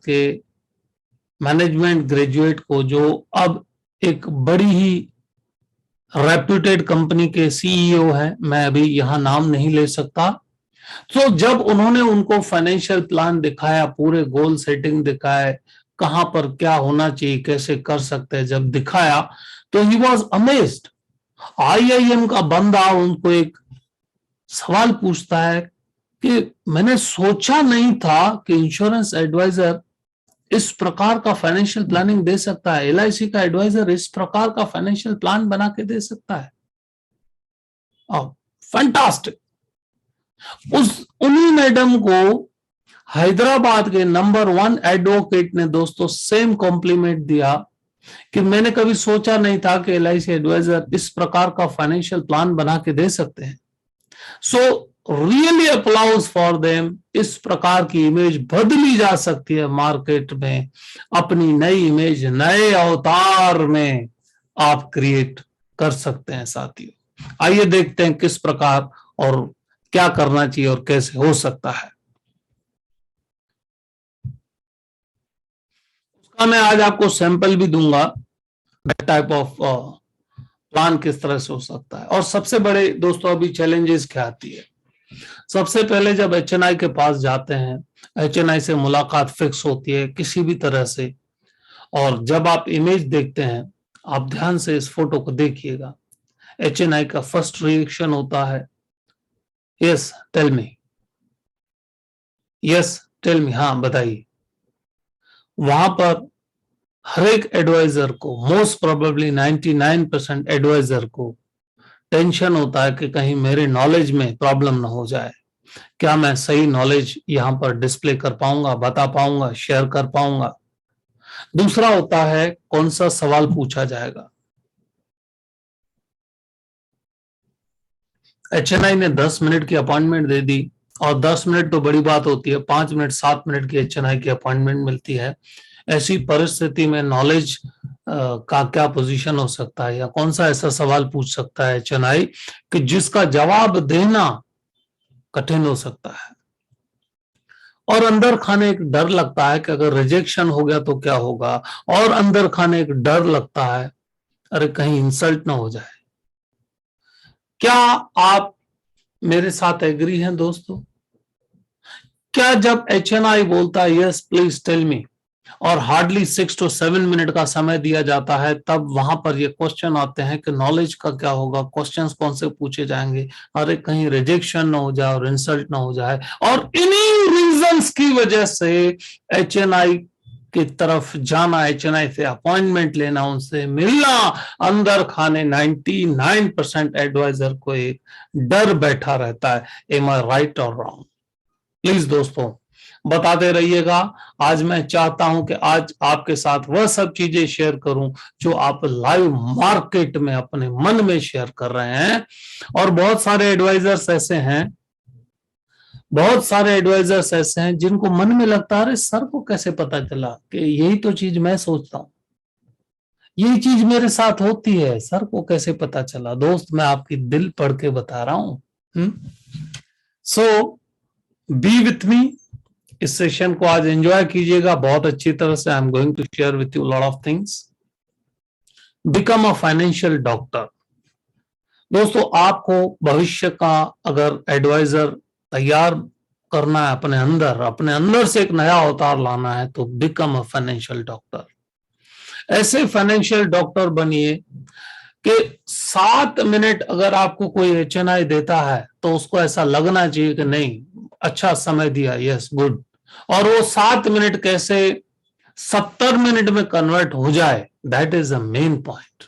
के मैनेजमेंट ग्रेजुएट को, जो अब एक बड़ी ही रेप्यूटेड कंपनी के CEO हैं, मैं अभी यहां नाम नहीं ले सकता। तो जब उन्होंने उनको फाइनेंशियल प्लान दिखाया, पूरे गोल सेटिंग दिखाए, कहां पर क्या होना चाहिए, कैसे कर सकते हैं, जब दिखाया तो ही वॉज अमेज्ड। IIM का बंदा उनको एक सवाल पूछता है कि मैंने सोचा नहीं था कि इंश्योरेंस एडवाइजर इस प्रकार का फाइनेंशियल प्लानिंग दे सकता है, LIC का एडवाइजर इस प्रकार का फाइनेंशियल प्लान बना के दे सकता है। फैंटास्टिक। उन्हीं मैडम को हैदराबाद के नंबर 1 एडवोकेट ने दोस्तों सेम कॉम्प्लीमेंट दिया कि मैंने कभी सोचा नहीं था कि LIC एडवाइजर इस प्रकार का फाइनेंशियल प्लान बना के दे सकते हैं। So really applause for them. इस प्रकार की इमेज बदली जा सकती है मार्केट में, अपनी नई इमेज नए अवतार में आप क्रिएट कर सकते हैं साथियों। आइए देखते हैं किस प्रकार और क्या करना चाहिए और कैसे हो सकता है। उसका मैं आज आपको सैंपल भी दूंगा, टाइप ऑफ प्लान किस तरह से हो सकता है। और सबसे बड़े दोस्तों अभी चैलेंजेस क्या आती है। सबसे पहले जब HNI के पास जाते हैं, HNI से मुलाकात फिक्स होती है किसी भी तरह से, और जब आप इमेज देखते हैं, आप ध्यान से इस फोटो को देखिएगा। HNI का फर्स्ट रिएक्शन होता है yes tell me, yes tell me, हाँ बताइए। वहां पर हर एक एडवाइजर को, मोस्ट प्रोबेबली 99% एडवाइजर को टेंशन होता है कि कहीं मेरे नॉलेज में प्रॉब्लम ना हो जाए, क्या मैं सही नॉलेज यहां पर डिस्प्ले कर पाऊंगा, बता पाऊंगा, शेयर कर पाऊंगा। दूसरा होता है कौन सा सवाल पूछा जाएगा। HNI ने 10 मिनट की अपॉइंटमेंट दे दी, और 10 मिनट तो बड़ी बात होती है, 5 मिनट 7 मिनट की HNI की अपॉइंटमेंट मिलती है। ऐसी परिस्थिति में नॉलेज का क्या पोजीशन हो सकता है, या कौन सा ऐसा सवाल पूछ सकता है HNI कि जिसका जवाब देना कठिन हो सकता है। और अंदर खाने एक डर लगता है कि अगर रिजेक्शन हो गया तो क्या होगा, और अंदर खाने एक डर लगता है अरे कहीं इंसल्ट ना हो जाए। क्या आप मेरे साथ एग्री हैं दोस्तों? क्या जब HNI बोलता है यस प्लीज टेल मी, और हार्डली 6 to 7 मिनट का समय दिया जाता है, तब वहां पर ये क्वेश्चन आते हैं कि नॉलेज का क्या होगा, क्वेश्चंस कौन से पूछे जाएंगे, अरे कहीं रिजेक्शन ना हो जाए और इंसल्ट ना हो जाए। और इन्हीं रीजंस की वजह से HNI की तरफ जाना, HNI से अपॉइंटमेंट लेना, उनसे मिलना, अंदर खाने 99% एडवाइजर को एक डर बैठा रहता है। एम आई राइट और रॉन्ग? प्लीज दोस्तों बताते रहिएगा। आज मैं चाहता हूं कि आज आपके साथ वह सब चीजें शेयर करूं जो आप लाइव मार्केट में अपने मन में शेयर कर रहे हैं। और बहुत सारे एडवाइजर्स ऐसे हैं, बहुत सारे एडवाइजर्स ऐसे हैं जिनको मन में लगता है अरे सर को कैसे पता चला कि यही तो चीज मैं सोचता हूं, यही चीज मेरे साथ होती है, सर को कैसे पता चला। दोस्त मैं आपकी दिल पढ़ के बता रहा हूं। सो बी विथ मी, इस सेशन को आज एंजॉय कीजिएगा बहुत अच्छी तरह से। I am going to share with you lot of things. Become a financial doctor. दोस्तों आपको भविष्य का अगर एडवाइजर तैयार करना है, अपने अंदर से एक नया अवतार लाना है, तो बिकम अ फाइनेंशियल डॉक्टर। ऐसे फाइनेंशियल डॉक्टर बनिए कि 7 मिनट अगर आपको कोई HNI देता है तो उसको ऐसा लगना चाहिए कि नहीं अच्छा समय दिया, यस गुड। और वो 7 मिनट कैसे 70 मिनट में कन्वर्ट हो जाए, that is the main point.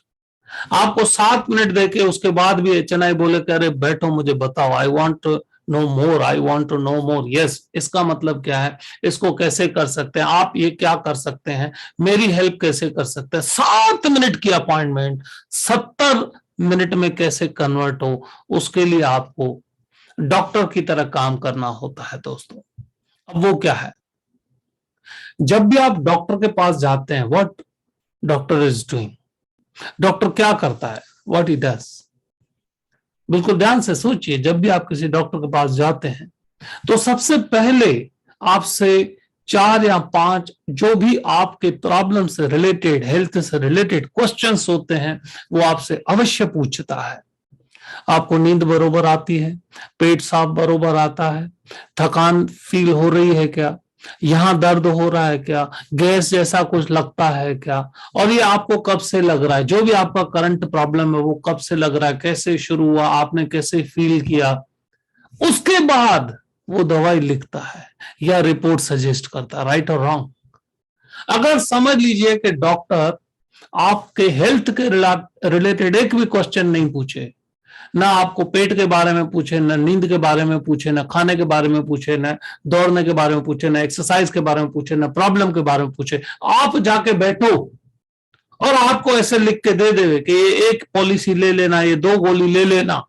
आपको 7 मिनट देके उसके बाद भी HNI बोले कि अरे बैठो मुझे बताओ, I want know more, I want to know more, yes, इसका मतलब क्या है, इसको कैसे कर सकते हैं आप, ये क्या कर सकते हैं, मेरी हेल्प कैसे कर सकते हैं। 7 मिनट की अपॉइंटमेंट 70 मिनट में कैसे कन्वर्ट हो, उसके लिए आपको डॉक्टर की तरह काम करना होता है दोस्तों। अब वो क्या है, जब भी आप डॉक्टर के पास जाते हैं, what doctor is doing, doctor क्या करता है, व्हाट ही डज। बिल्कुल ध्यान से सोचिए, जब भी आप किसी डॉक्टर के पास जाते हैं तो सबसे पहले आपसे 4 या 5 जो भी आपके प्रॉब्लम से रिलेटेड, हेल्थ से रिलेटेड क्वेश्चंस होते हैं वो आपसे अवश्य पूछता है। आपको नींद बरोबर आती है, पेट साफ बरोबर आता है, थकान फील हो रही है क्या, यहां दर्द हो रहा है क्या, गैस जैसा कुछ लगता है क्या, और ये आपको कब से लग रहा है, जो भी आपका करंट प्रॉब्लम है वो कब से लग रहा है, कैसे शुरू हुआ, आपने कैसे फील किया। उसके बाद वो दवाई लिखता है या रिपोर्ट सजेस्ट करता है, राइट और रॉन्ग। अगर समझ लीजिए कि डॉक्टर आपके हेल्थ के रिलेटेड एक भी क्वेश्चन नहीं पूछे, ना आपको पेट के बारे में पूछे, ना नींद के बारे में पूछे, ना खाने के बारे में पूछे, ना दौड़ने के बारे में पूछे, ना एक्सरसाइज के बारे में पूछे, ना प्रॉब्लम के बारे में पूछे, आप जाके बैठो और आपको ऐसे लिख के दे देवे कि ये एक पॉलिसी ले लेना, ये 2 गोली ले लेना,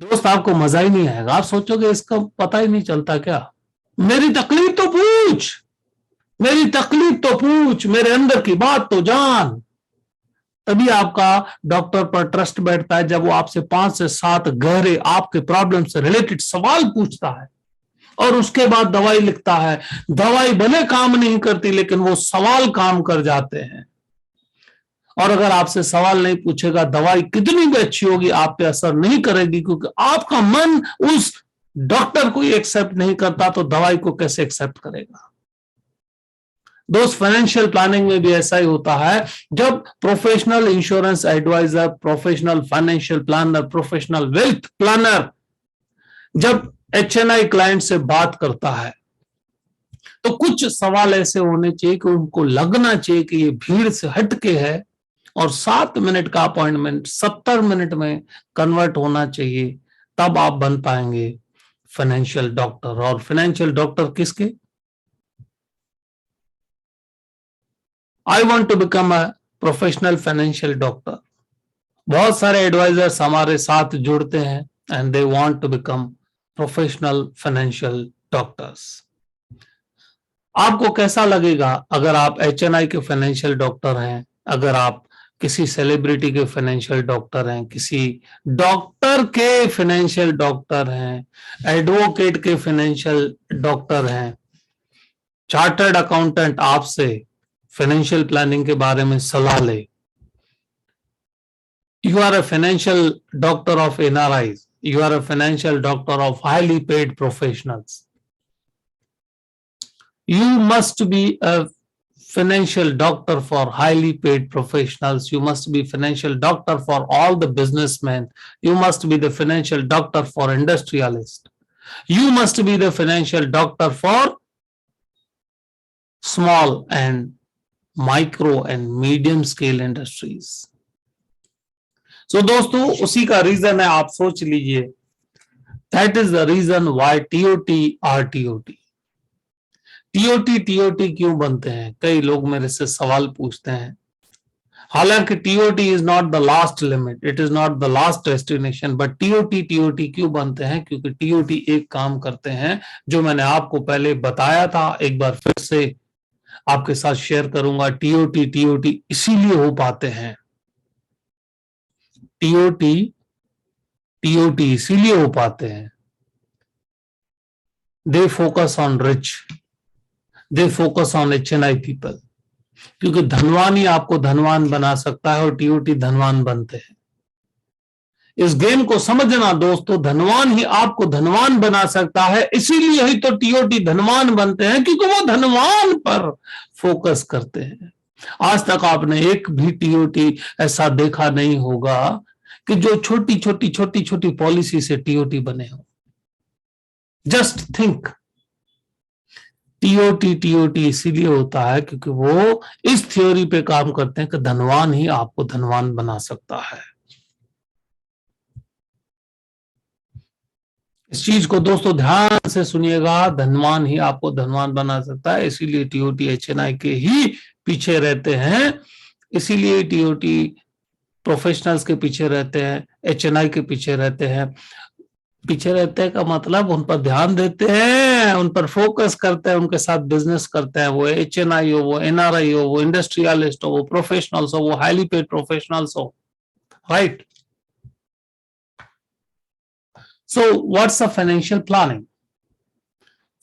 दोस्त आपको मजा ही नहीं आएगा। आप सोचोगे इसका पता ही नहीं चलता क्या? मेरी तकलीफ तो पूछ, मेरी तकलीफ तो पूछ, मेरे अंदर की बात तो जान। तभी आपका डॉक्टर पर ट्रस्ट बैठता है जब वो आपसे 5 से 7 गहरे आपके प्रॉब्लम से रिलेटेड सवाल पूछता है और उसके बाद दवाई लिखता है। दवाई भले काम नहीं करती, लेकिन वो सवाल काम कर जाते हैं। और अगर आपसे सवाल नहीं पूछेगा, दवाई कितनी भी अच्छी होगी आप पे असर नहीं करेगी, क्योंकि आपका मन उस डॉक्टर को एक्सेप्ट नहीं करता, तो दवाई को कैसे एक्सेप्ट करेगा? दोस्त, फाइनेंशियल प्लानिंग में भी ऐसा ही होता है। जब professional insurance advisor, professional financial planner, professional wealth planner जब HNI क्लाइंट से बात करता है, तो कुछ सवाल ऐसे होने चाहिए कि उनको लगना चाहिए कि ये भीड़ से हटके है, और 7 मिनट का अपॉइंटमेंट 70 मिनट में कन्वर्ट होना चाहिए। तब आप बन पाएंगे फाइनेंशियल डॉक्टर। और फाइनेंशियल डॉक्टर किसके? I want to become a professional financial doctor. बहुत सारे एडवाइजर्स हमारे साथ जुड़ते हैं and they want to become professional financial doctors. आपको कैसा लगेगा अगर आप HNI के फाइनेंशियल डॉक्टर हैं, अगर आप किसी सेलिब्रिटी के फाइनेंशियल डॉक्टर हैं, किसी डॉक्टर के फाइनेंशियल डॉक्टर हैं, एडवोकेट के फाइनेंशियल डॉक्टर हैं, चार्टर्ड अकाउंटेंट आपसे फाइनेंशियल प्लानिंग के बारे में सलाह ले। You are a financial doctor of NRIs. You are a financial doctor of highly paid professionals. You must be a financial doctor for highly paid professionals. You must be financial doctor for all the businessmen. You must be the financial doctor for industrialists. You must be the financial doctor for small and micro and medium scale industries. So दोस्तों, उसी का reason है, आप सोच लीजिए, that is the reason why TOT are TOT। TOT क्यों बनते हैं? कई लोग मेरे से सवाल पूछते हैं। हालांकि TOT is not the last limit, it is not the last destination, but TOT क्यों बनते हैं? क्योंकि TOT एक काम करते हैं जो मैंने आपको पहले बताया था, एक बार फिर से आपके साथ शेयर करूंगा। TOT इसीलिए हो पाते हैं, TOT इसीलिए हो पाते हैं। They focus on rich, they focus on HNI people, क्योंकि धनवान ही आपको धनवान बना सकता है और TOT धनवान बनते हैं। इस गेम को समझना दोस्तों, धनवान ही आपको धनवान बना सकता है, इसीलिए ही तो TOT धनवान बनते हैं, क्योंकि वो धनवान पर फोकस करते हैं। आज तक आपने एक भी TOT ऐसा देखा नहीं होगा कि जो छोटी छोटी पॉलिसी से TOT बने हो। जस्ट थिंक, TOT इसीलिए होता है क्योंकि वो इस थ्योरी पे काम करते हैं कि धनवान ही आपको धनवान बना सकता है। इस चीज को दोस्तों ध्यान से सुनिएगा, धनवान ही आपको धनवान बना सकता है, इसीलिए TOT HNI के ही पीछे रहते हैं, इसीलिए TOT प्रोफेशनल्स के पीछे रहते हैं, HNI के पीछे रहते हैं। पीछे रहते हैं का मतलब उन पर ध्यान देते हैं, उन पर फोकस करते हैं, उनके साथ बिजनेस करते हैं। वो HNI हो, वो NRI हो, वो इंडस्ट्रियलिस्ट हो, वो प्रोफेशनल्स हो, वो हाईली पेड प्रोफेशनल्स हो, right? So what's a financial planning?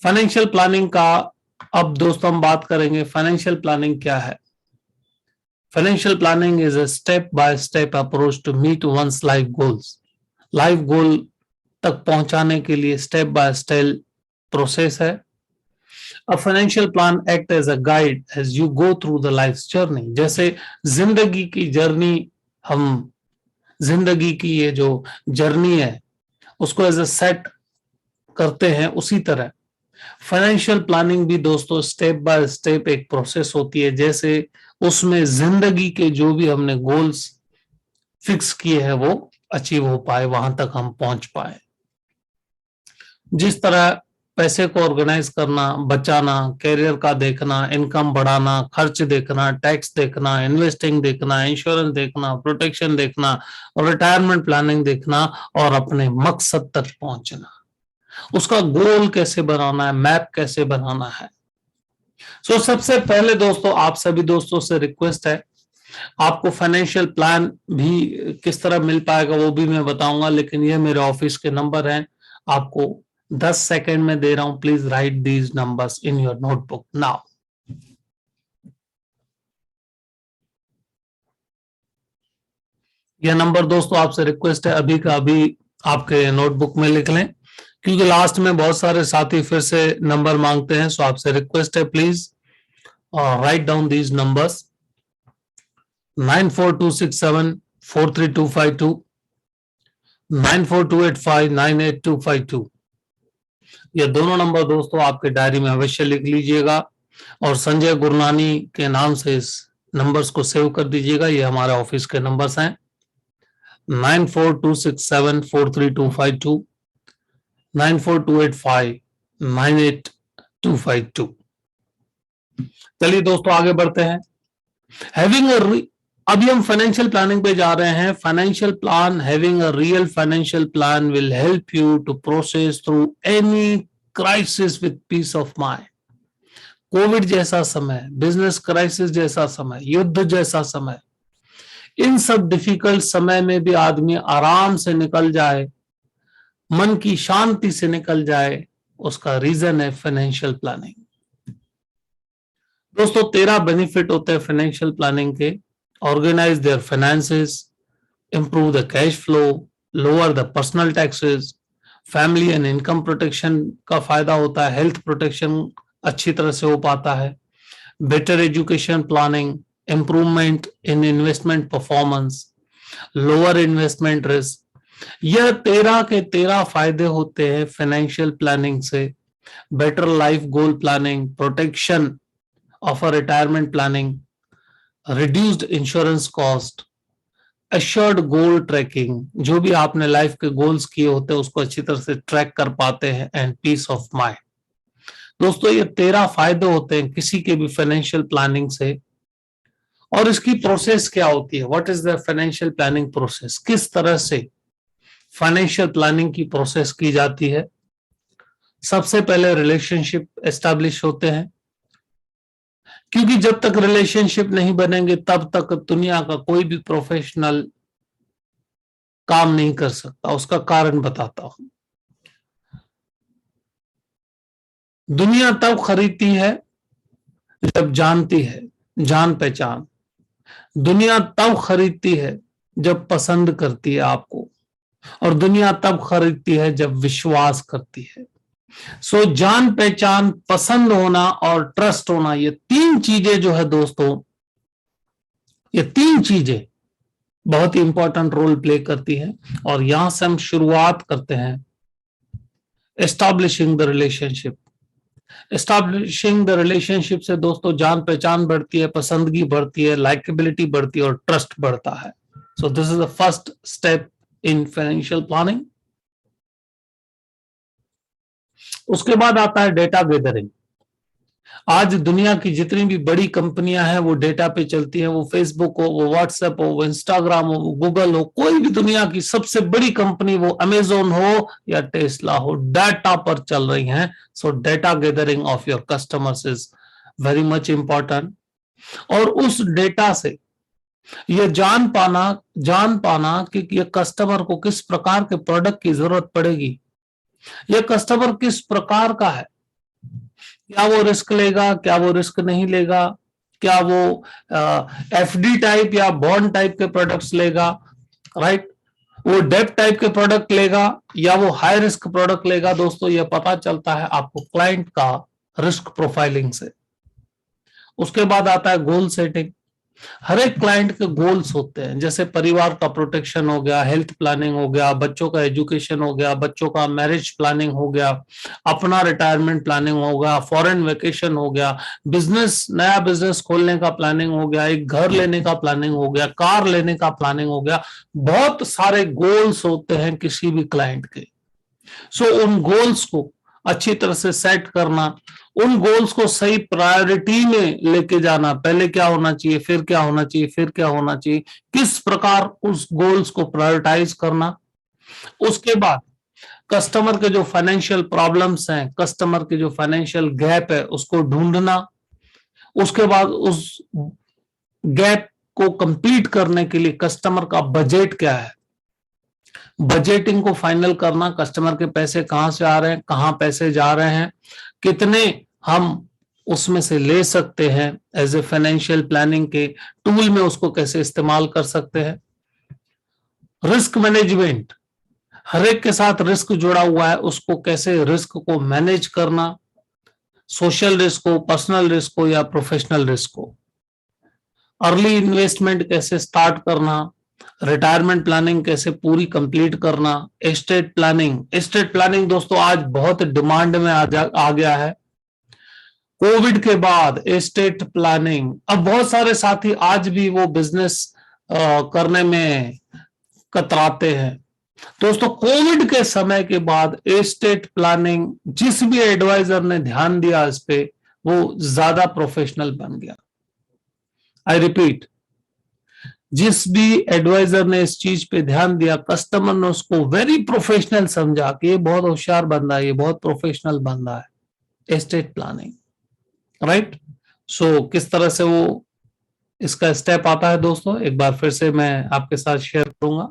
Financial planning का अब दोस्तों हम बात करेंगे। फाइनेंशियल प्लानिंग क्या है? Financial planning is a step by step approach to meet one's life goals. Life goal तक पहुंचाने के लिए स्टेप बाय स्टेप प्रोसेस है। A financial plan act as a guide as you go through the life's journey. जैसे जिंदगी की journey, हम जिंदगी की ये जो जर्नी है उसको एज ए सेट करते हैं, उसी तरह फाइनेंशियल प्लानिंग भी दोस्तों स्टेप बाय स्टेप एक प्रोसेस होती है। जैसे उसमें जिंदगी के जो भी हमने गोल्स फिक्स किए हैं वो अचीव हो पाए, वहां तक हम पहुंच पाए। जिस तरह पैसे को ऑर्गेनाइज करना, बचाना, कैरियर का देखना, इनकम बढ़ाना, खर्च देखना, टैक्स देखना, इन्वेस्टिंग देखना, इंश्योरेंस देखना, प्रोटेक्शन देखना और रिटायरमेंट प्लानिंग देखना और अपने मकसद तक पहुंचना, उसका गोल कैसे बनाना है, मैप कैसे बनाना है। सो सबसे पहले दोस्तों, आप सभी दोस्तों से रिक्वेस्ट है, आपको फाइनेंशियल प्लान भी किस तरह मिल पाएगा वो भी मैं बताऊंगा, लेकिन ये मेरे ऑफिस के नंबर हैं, आपको 10 सेकंड में दे रहा हूं, please right these numbers in your notebook now. यह नंबर दोस्तों आपसे रिक्वेस्ट है अभी का अभी आपके नोटबुक में लिख लें, क्योंकि लास्ट में बहुत सारे साथी फिर से नंबर मांगते हैं। सो आपसे रिक्वेस्ट है, please write down these numbers 9426743252, 9428598252। ये दोनों नंबर दोस्तों आपके डायरी में अवश्य लिख लीजिएगा और संजय गुरनानी के नाम से इस नंबर्स को सेव कर दीजिएगा। ये हमारे ऑफिस के नंबर्स हैं 9426743252, 9428598252। चलिए दोस्तों आगे बढ़ते हैं। हैविंग अभी हम फाइनेंशियल प्लानिंग पे जा रहे हैं। Financial plan, having a real financial plan will help you to process through any crisis with peace of mind. Covid जैसा समय, बिजनेस क्राइसिस जैसा समय, युद्ध जैसा समय, इन सब डिफिकल्ट समय में भी आदमी आराम से निकल जाए, मन की शांति से निकल जाए, उसका रीजन है फाइनेंशियल प्लानिंग। दोस्तों 13 बेनिफिट होते हैं फाइनेंशियल प्लानिंग के। Organise their finances, improve the cash flow, lower the personal taxes, family and income protection का फायदा होता है, हेल्थ प्रोटेक्शन अच्छी तरह से हो पाता है, better education planning, improvement in investment performance, lower investment risk. यह 13 के 13 फायदे होते हैं फाइनेंशियल प्लानिंग से। Better life goal planning, protection of a retirement planning, reduced insurance cost, assured goal tracking, जो भी आपने लाइफ के गोल्स किए होते हैं उसको अच्छी तरह से ट्रैक कर पाते हैं, एंड पीस ऑफ माइंड। दोस्तों ये 13 फायदे होते हैं किसी के भी फाइनेंशियल प्लानिंग से। और इसकी प्रोसेस क्या होती है, what is the financial planning process, किस तरह से फाइनेंशियल प्लानिंग की प्रोसेस की जाती है। सबसे पहले रिलेशनशिप एस्टैब्लिश होते हैं, क्योंकि जब तक रिलेशनशिप नहीं बनेंगे तब तक दुनिया का कोई भी प्रोफेशनल काम नहीं कर सकता। उसका कारण बताता हूं। दुनिया तब खरीदती है जब जानती है, जान पहचान। दुनिया तब खरीदती है जब पसंद करती है आपको, और दुनिया तब खरीदती है जब विश्वास करती है। सो जान पहचान, पसंद होना और ट्रस्ट होना, ये 3 चीजें जो है दोस्तों, ये 3 चीजें बहुत ही इंपॉर्टेंट रोल प्ले करती हैं। और यहां से हम शुरुआत करते हैं establishing the relationship. Establishing the relationship से दोस्तों जान पहचान बढ़ती है, पसंदगी बढ़ती है, लाइकेबिलिटी बढ़ती है और ट्रस्ट बढ़ता है। सो this is the first step in financial planning. उसके बाद आता है डेटा गैदरिंग। आज दुनिया की जितनी भी बड़ी कंपनियां हैं वो डेटा पे चलती हैं, वो फेसबुक हो, वो व्हाट्सएप हो, वो इंस्टाग्राम हो, वो गूगल हो, कोई भी दुनिया की सबसे बड़ी कंपनी, वो अमेजोन हो या टेस्ला हो, डाटा पर चल रही हैं। सो data gathering of your customers is very much important. और उस डेटा से ये जान पाना कि ये कस्टमर को किस प्रकार के प्रोडक्ट की जरूरत पड़ेगी, ये कस्टमर किस प्रकार का है, क्या वो रिस्क लेगा, क्या वो रिस्क नहीं लेगा, क्या वो एफडी टाइप या बॉन्ड टाइप के प्रोडक्ट्स लेगा, राइट, वो डेब्ट टाइप के प्रोडक्ट लेगा या वो हाई रिस्क प्रोडक्ट लेगा। दोस्तों ये पता चलता है आपको क्लाइंट का रिस्क प्रोफाइलिंग से। उसके बाद आता है गोल सेटिंग। हर एक क्लाइंट के गोल्स होते हैं, जैसे परिवार का प्रोटेक्शन हो गया, हेल्थ प्लानिंग हो गया, बच्चों का एजुकेशन हो गया, बच्चों का मैरिज प्लानिंग हो गया, अपना रिटायरमेंट प्लानिंग हो गया, फॉरेन वेकेशन हो गया, बिजनेस, नया बिजनेस खोलने का प्लानिंग हो गया, एक घर लेने का प्लानिंग हो गया, कार लेने का प्लानिंग हो गया। बहुत सारे गोल्स होते हैं किसी भी क्लाइंट के। सो उन गोल्स को अच्छी तरह से सेट करना, उन गोल्स को सही प्रायोरिटी में लेके जाना, पहले क्या होना चाहिए, फिर क्या होना चाहिए, फिर क्या होना चाहिए, किस प्रकार उस गोल्स को प्रायोरिटाइज करना। उसके बाद कस्टमर के जो फाइनेंशियल प्रॉब्लम्स हैं, कस्टमर के जो फाइनेंशियल गैप है उसको ढूंढना। उसके बाद उस गैप को कंप्लीट करने के लिए कस्टमर का बजट क्या है, बजटिंग को फाइनल करना, कस्टमर के पैसे कहां से आ रहे हैं, कहां पैसे जा रहे हैं, कितने हम उसमें से ले सकते हैं, एज ए फाइनेंशियल प्लानिंग के टूल में उसको कैसे इस्तेमाल कर सकते हैं। रिस्क मैनेजमेंट, हर एक के साथ रिस्क जुड़ा हुआ है, उसको कैसे रिस्क को मैनेज करना, सोशल रिस्क हो, पर्सनल रिस्क हो या प्रोफेशनल रिस्क हो। अर्ली इन्वेस्टमेंट कैसे स्टार्ट करना, रिटायरमेंट प्लानिंग कैसे पूरी कंप्लीट करना, एस्टेट प्लानिंग। एस्टेट प्लानिंग दोस्तों आज बहुत डिमांड में आ गया है कोविड के बाद। एस्टेट प्लानिंग, अब बहुत सारे साथी आज भी वो बिजनेस करने में कतराते हैं। दोस्तों कोविड के समय के बाद एस्टेट प्लानिंग जिस भी एडवाइजर ने ध्यान दिया इस पे, वो ज्यादा प्रोफेशनल बन गया। आई रिपीट, जिस भी एडवाइजर ने इस चीज पे ध्यान दिया, कस्टमर ने उसको वेरी प्रोफेशनल समझा कि ये बहुत होशियार बंदा है, ये बहुत प्रोफेशनल बंदा है। Estate planning, right. सो किस तरह से वो इसका स्टेप आता है दोस्तों, एक बार फिर से मैं आपके साथ शेयर करूंगा।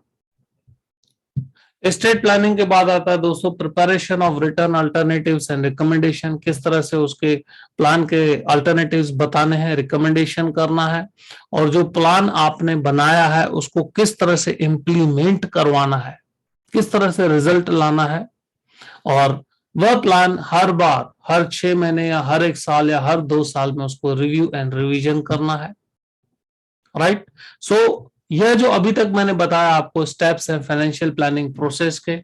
एस्टेट प्लानिंग के बाद आता है दोस्तों preparation of return alternatives and recommendation. किस तरह से उसके प्लान के अल्टरनेटिव्स बताने हैं, रिकमेंडेशन करना है, और जो प्लान आपने बनाया है उसको किस तरह से इम्प्लीमेंट करवाना है, किस तरह से रिजल्ट लाना है। और वह प्लान हर बार, हर 6 महीने या हर 1 साल या हर 2 साल में उसको रिव्यू एंड रिवीजन करना है, राइट। सो यह जो अभी तक मैंने बताया आपको स्टेप्स हैं फाइनेंशियल प्लानिंग प्रोसेस के,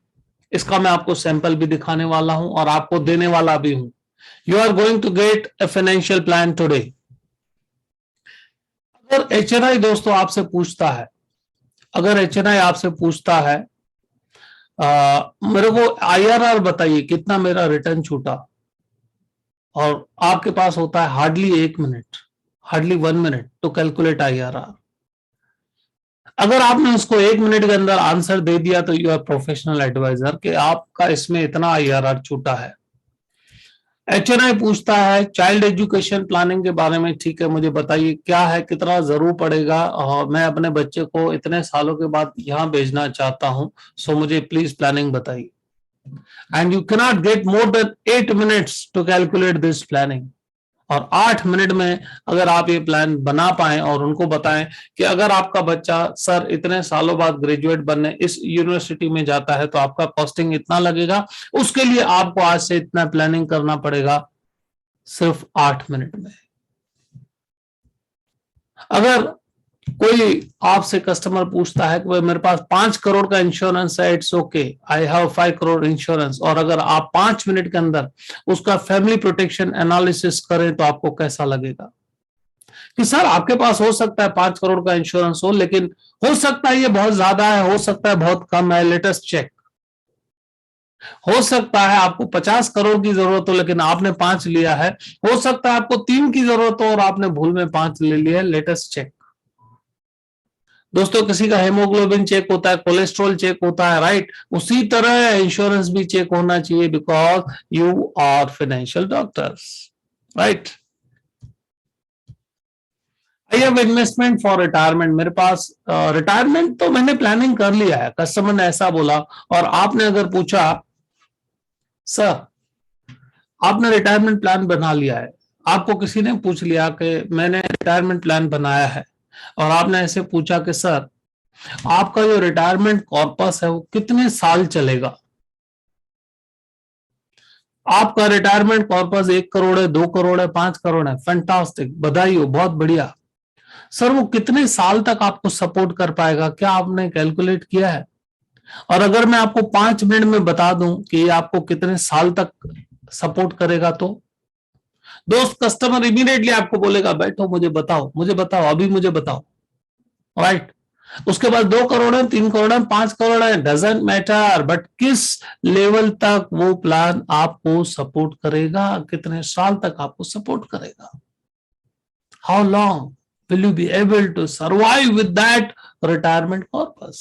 इसका मैं आपको सैंपल भी दिखाने वाला हूं और आपको देने वाला भी हूं। You are going to get a financial plan today. अगर एचएनआई दोस्तों आपसे पूछता है, अगर एचएनआई आपसे पूछता है मेरे को आईआरआर बताइए कितना मेरा रिटर्न छूटा, और आपके पास होता है hardly 1 minute, hardly 1 minute to calculate IRR. अगर आपने उसको 1 मिनट के अंदर आंसर दे दिया तो यू आर प्रोफेशनल एडवाइजर कि आपका इसमें इतना आईआरआर छूटा है। एचएनआई पूछता है चाइल्ड एजुकेशन प्लानिंग के बारे में, ठीक है मुझे बताइए क्या है, कितना जरूर पड़ेगा, और मैं अपने बच्चे को इतने सालों के बाद यहाँ भेजना चाहता हूँ, सो मुझे प्लीज प्लानिंग बताइए। And you cannot get more than 8 minutes to calculate this planning. और 8 मिनट में अगर आप ये प्लान बना पाए और उनको बताएं कि अगर आपका बच्चा सर इतने सालों बाद ग्रेजुएट बनने इस यूनिवर्सिटी में जाता है तो आपका कॉस्टिंग इतना लगेगा, उसके लिए आपको आज से इतना प्लानिंग करना पड़ेगा, सिर्फ 8 मिनट में। अगर कोई आपसे कस्टमर पूछता है कि भाई मेरे पास 5 करोड़ का इंश्योरेंस है, it's okay, I have 5 crore insurance, और अगर आप 5 मिनट के अंदर उसका फैमिली प्रोटेक्शन एनालिसिस करें तो आपको कैसा लगेगा कि सर आपके पास हो सकता है 5 करोड़ का इंश्योरेंस हो, लेकिन हो सकता है ये बहुत ज्यादा है, हो सकता है बहुत कम है, लेट अस चेक। हो सकता है आपको 50 करोड़ की जरूरत हो लेकिन आपने 5 लिया है, हो सकता है आपको 3 की जरूरत हो और आपने भूल में 5 ले लिया है, लेट अस चेक। दोस्तों किसी का हेमोग्लोबिन चेक होता है, कोलेस्ट्रॉल चेक होता है, राइट, उसी तरह इंश्योरेंस भी चेक होना चाहिए, because you are financial doctors, right. I have investment for retirement, मेरे पास रिटायरमेंट तो मैंने प्लानिंग कर लिया है, कस्टमर ने ऐसा बोला। और आपने अगर पूछा सर आपने रिटायरमेंट प्लान बना लिया है, आपको किसी ने पूछ लिया कि मैंने रिटायरमेंट प्लान बनाया है, और आपने ऐसे पूछा कि सर आपका जो रिटायरमेंट कॉर्पस है वो कितने साल चलेगा, आपका रिटायरमेंट कॉर्पस 1 करोड़ है, 2 करोड़ है, 5 करोड़ है, फैंटास्टिक, बधाई हो, बहुत बढ़िया। सर वो कितने साल तक आपको सपोर्ट कर पाएगा, क्या आपने कैलकुलेट किया है? और अगर मैं आपको 5 मिनट में बता दूं कि ये आपको कितने साल तक सपोर्ट करेगा, तो दोस्त कस्टमर इमीडिएटली आपको बोलेगा बैठो मुझे बताओ, मुझे बताओ, अभी मुझे बताओ, राइट। उसके बाद 2 करोड़ है, 3 करोड़ है, 5 करोड़ है, डजंट मैटर, बट किस लेवल तक वो प्लान आपको सपोर्ट करेगा, कितने साल तक आपको सपोर्ट करेगा, how long will you be able to survive with that retirement corpus.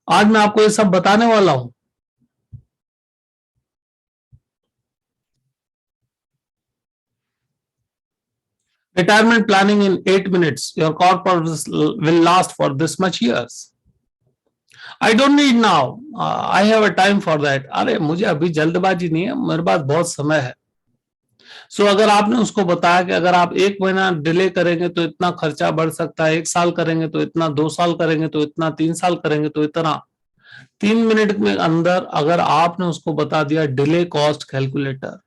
आज मैं आपको ये सब बताने वाला हूं। Retirement planning in 8 minutes. Your corpus will last for this much years. I don't need now. I have a time for that. अरे मुझे अभी जल्दबाजी नहीं है, मेरे पास बहुत समय है। सो अगर आपने उसको बताया कि अगर आप 1 महीना डिले करेंगे तो इतना खर्चा बढ़ सकता है, 1 साल करेंगे तो इतना, 2 साल करेंगे तो इतना, 3 साल करेंगे तो इतना, 3 मिनट में अंदर अगर आपने उसको बता दिया डिले कॉस्ट कैलकुलेटर,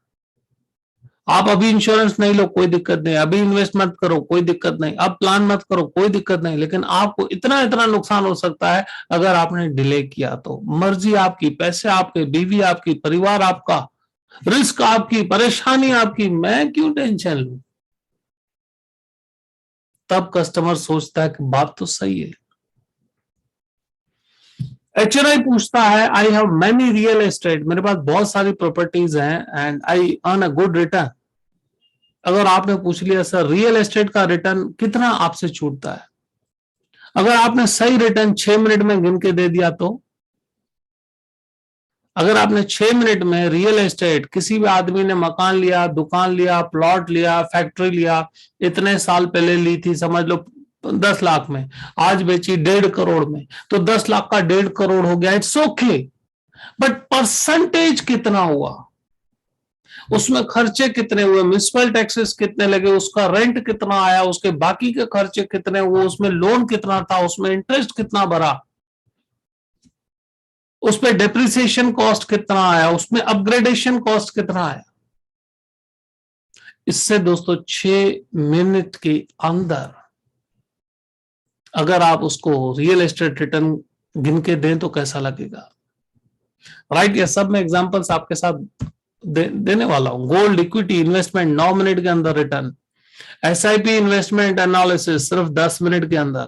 आप अभी इंश्योरेंस नहीं लो कोई दिक्कत नहीं, अभी इन्वेस्ट मत करो कोई दिक्कत नहीं, अब प्लान मत करो कोई दिक्कत नहीं, लेकिन आपको इतना इतना नुकसान हो सकता है अगर आपने डिले किया तो। मर्जी आपकी, पैसे आपके, बीवी आपकी, परिवार आपका, रिस्क आपकी, परेशानी आपकी, मैं क्यों टेंशन लूं। तब कस्टमर सोचता है कि बात तो सही है। HNI पूछता है I have many real estate, मेरे पास बहुत सारी प्रॉपर्टीज हैं and I earn a good return. अगर आपने पूछ लिया सर रियल एस्टेट का रिटर्न कितना आपसे छूटता है, अगर आपने सही रिटर्न 6 मिनट में गिन के दे दिया तो, अगर आपने 6 मिनट में रियल एस्टेट, किसी भी आदमी ने मकान लिया, दुकान लिया, प्लॉट लिया, फैक्ट्री लिया, इतने साल पहले ली थी, समझ लो 10 लाख में, आज बेची 1.5 करोड़ में, तो 10 लाख का 1.5 करोड़ हो गया, इट्स ओके, बट परसेंटेज कितना हुआ, उसमें खर्चे कितने हुए, म्युनिसिपल टैक्सेस कितने लगे, उसका रेंट कितना आया, उसके बाकी के खर्चे कितने हुए, उसमें लोन कितना था, उसमें इंटरेस्ट कितना भरा, उसमें डेप्रिसिएशन कॉस्ट कितना आया, उसमें अपग्रेडेशन कॉस्ट कितना आया। इससे दोस्तों 6 मिनट के अंदर अगर आप उसको रियल एस्टेट रिटर्न गिन के दें तो कैसा लगेगा, राइट। ये सब मैं एग्जांपल्स आपके साथ देने वाला हूं। गोल्ड इक्विटी इन्वेस्टमेंट 9 मिनट के अंदर रिटर्न, SIP इन्वेस्टमेंट एनालिसिस सिर्फ 10 मिनट के अंदर।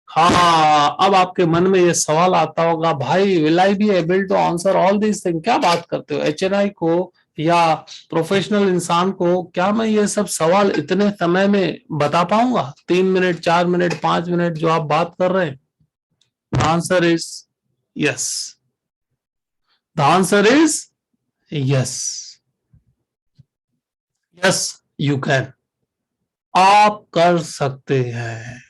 हाँ, अब आपके मन में ये सवाल आता होगा भाई will I be able to answer all these thing, क्या बात करते हो, HNI को या प्रोफेशनल इंसान को क्या मैं ये सब सवाल इतने समय में बता पाऊंगा, 3 मिनट, 4 मिनट, 5 मिनट जो आप बात कर रहे हैं। The answer is yes, the answer is yes, yes you can, आप कर सकते हैं।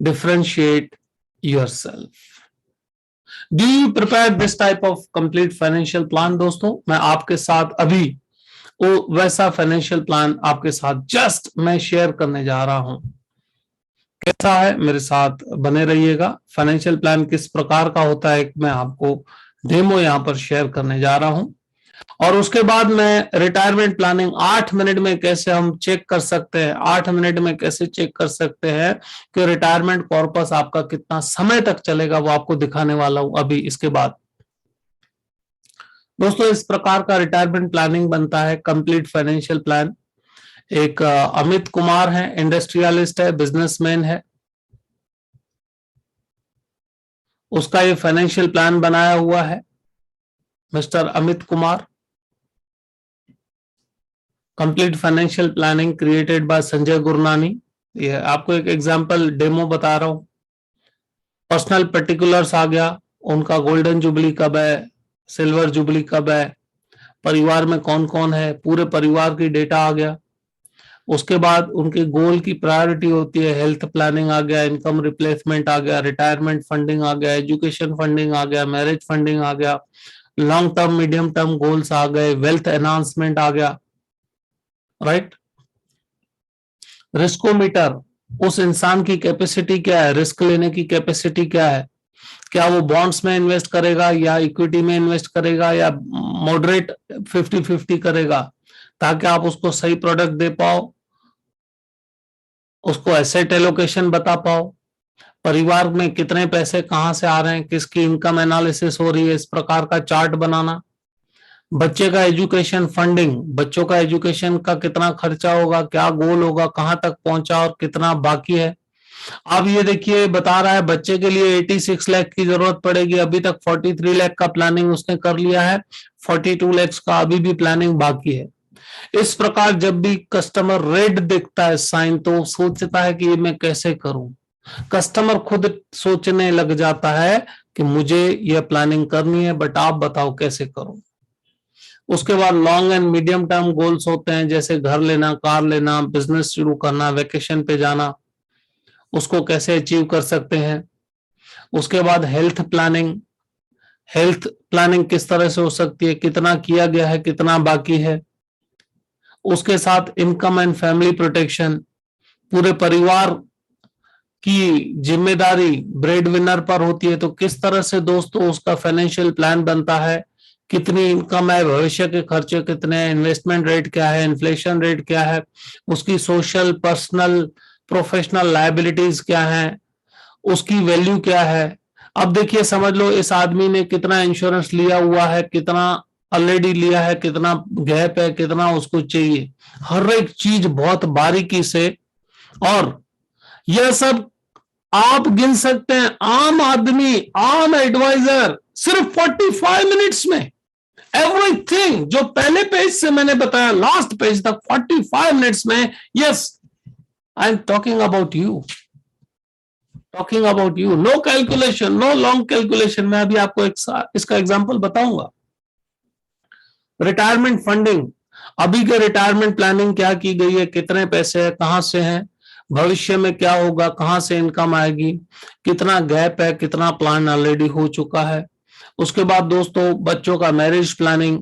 Differentiate yourself. Do you prepare this type of complete financial plan. दोस्तों मैं आपके साथ अभी वो वैसा फाइनेंशियल प्लान आपके साथ जस्ट मैं शेयर करने जा रहा हूं, कैसा है मेरे साथ बने रहिएगा। फाइनेंशियल प्लान किस प्रकार का होता है मैं आपको डेमो यहां पर शेयर करने जा रहा हूं, और उसके बाद मैं रिटायरमेंट प्लानिंग 8 मिनट में कैसे हम चेक कर सकते हैं, 8 मिनट में कैसे चेक कर सकते हैं कि रिटायरमेंट कॉर्पस आपका कितना समय तक चलेगा, वो आपको दिखाने वाला हूं अभी इसके बाद। दोस्तों इस प्रकार का रिटायरमेंट प्लानिंग बनता है, कंप्लीट फाइनेंशियल प्लान। एक अमित कुमार है, इंडस्ट्रियलिस्ट है, बिजनेसमैन है, उसका ये फाइनेंशियल प्लान बनाया हुआ है, mister Amit Kumar. Complete financial planning created by Sanjay Gurnani. ये आपको एक एग्जांपल डेमो बता रहा हूं। पर्सनल पर्टिकुलर्स आ गया, उनका गोल्डन जुबली कब है, सिल्वर जुबली कब है, परिवार में कौन कौन है, पूरे परिवार की डेटा आ गया। उसके बाद उनके गोल की प्रायोरिटी होती है, हेल्थ प्लानिंग आ गया, इनकम रिप्लेसमेंट आ गया, रिटायरमेंट फंडिंग आ गया, एजुकेशन फंडिंग आ गया, मैरिज फंडिंग आ गया, long term medium term goals आ गए, वेल्थ एनहांसमेंट आ गया, राइट। रिस्कोमीटर, उस इंसान की कैपेसिटी क्या है, रिस्क लेने की कैपेसिटी क्या है, क्या वो बॉन्ड्स में इन्वेस्ट करेगा या इक्विटी में इन्वेस्ट करेगा या मॉडरेट 50-50 करेगा, ताकि आप उसको सही प्रोडक्ट दे पाओ, उसको एसेट एलोकेशन बता पाओ, परिवार में कितने पैसे कहां से आ रहे हैं, किसकी इनकम एनालिसिस हो रही है, इस प्रकार का चार्ट बनाना। बच्चे का एजुकेशन फंडिंग, बच्चों का एजुकेशन का कितना खर्चा होगा, क्या गोल होगा, कहां तक पहुंचा और कितना बाकी है, अब ये देखिए बता रहा है बच्चे के लिए 86 लाख की जरूरत पड़ेगी, अभी तक 43 लाख का प्लानिंग उसने कर लिया है, 42 लाख का अभी भी प्लानिंग बाकी है। इस प्रकार जब भी कस्टमर रेड देखता है साइन, तो सोचता है कि ये मैं कैसे करूं। कस्टमर खुद सोचने लग जाता है कि मुझे यह प्लानिंग करनी है, बट आप बताओ कैसे करूं। उसके बाद long and medium term goals होते हैं, जैसे घर लेना, कार लेना, बिजनेस शुरू करना, वेकेशन पे जाना, उसको कैसे अचीव कर सकते हैं। उसके बाद हेल्थ प्लानिंग, हेल्थ प्लानिंग किस तरह से हो सकती है, कितना किया गया है, कितना बाकी है। उसके साथ इनकम एंड फैमिली प्रोटेक्शन, पूरे परिवार की जिम्मेदारी ब्रेड विनर पर होती है, तो किस तरह से दोस्तों उसका फाइनेंशियल प्लान बनता है, कितनी इनकम है, भविष्य के खर्चे कितने हैं, इन्वेस्टमेंट रेट क्या है, इन्फ्लेशन रेट क्या है, उसकी सोशल, पर्सनल, प्रोफेशनल लायबिलिटीज क्या है, उसकी वैल्यू क्या है। अब देखिए समझ लो इस आदमी ने कितना इंश्योरेंस लिया हुआ है, कितना ऑलरेडी लिया है, कितना गैप है, कितना उसको चाहिए, हर एक चीज बहुत बारीकी से। और यह सब आप गिन सकते हैं, आम आदमी, आम एडवाइजर सिर्फ 45 मिनट्स में एवरीथिंग जो पहले पेज से मैंने बताया लास्ट पेज तक 45 मिनट्स में। Yes, I am talking about you, talking about you. No calculation, no long calculation. मैं अभी आपको इसका एग्जांपल बताऊंगा। रिटायरमेंट फंडिंग, अभी के रिटायरमेंट प्लानिंग क्या की गई है, कितने पैसे है, कहां से हैं, भविष्य में क्या होगा, कहां से इनकम आएगी, कितना गैप है, कितना प्लान ऑलरेडी हो चुका है। उसके बाद दोस्तों बच्चों का मैरिज प्लानिंग,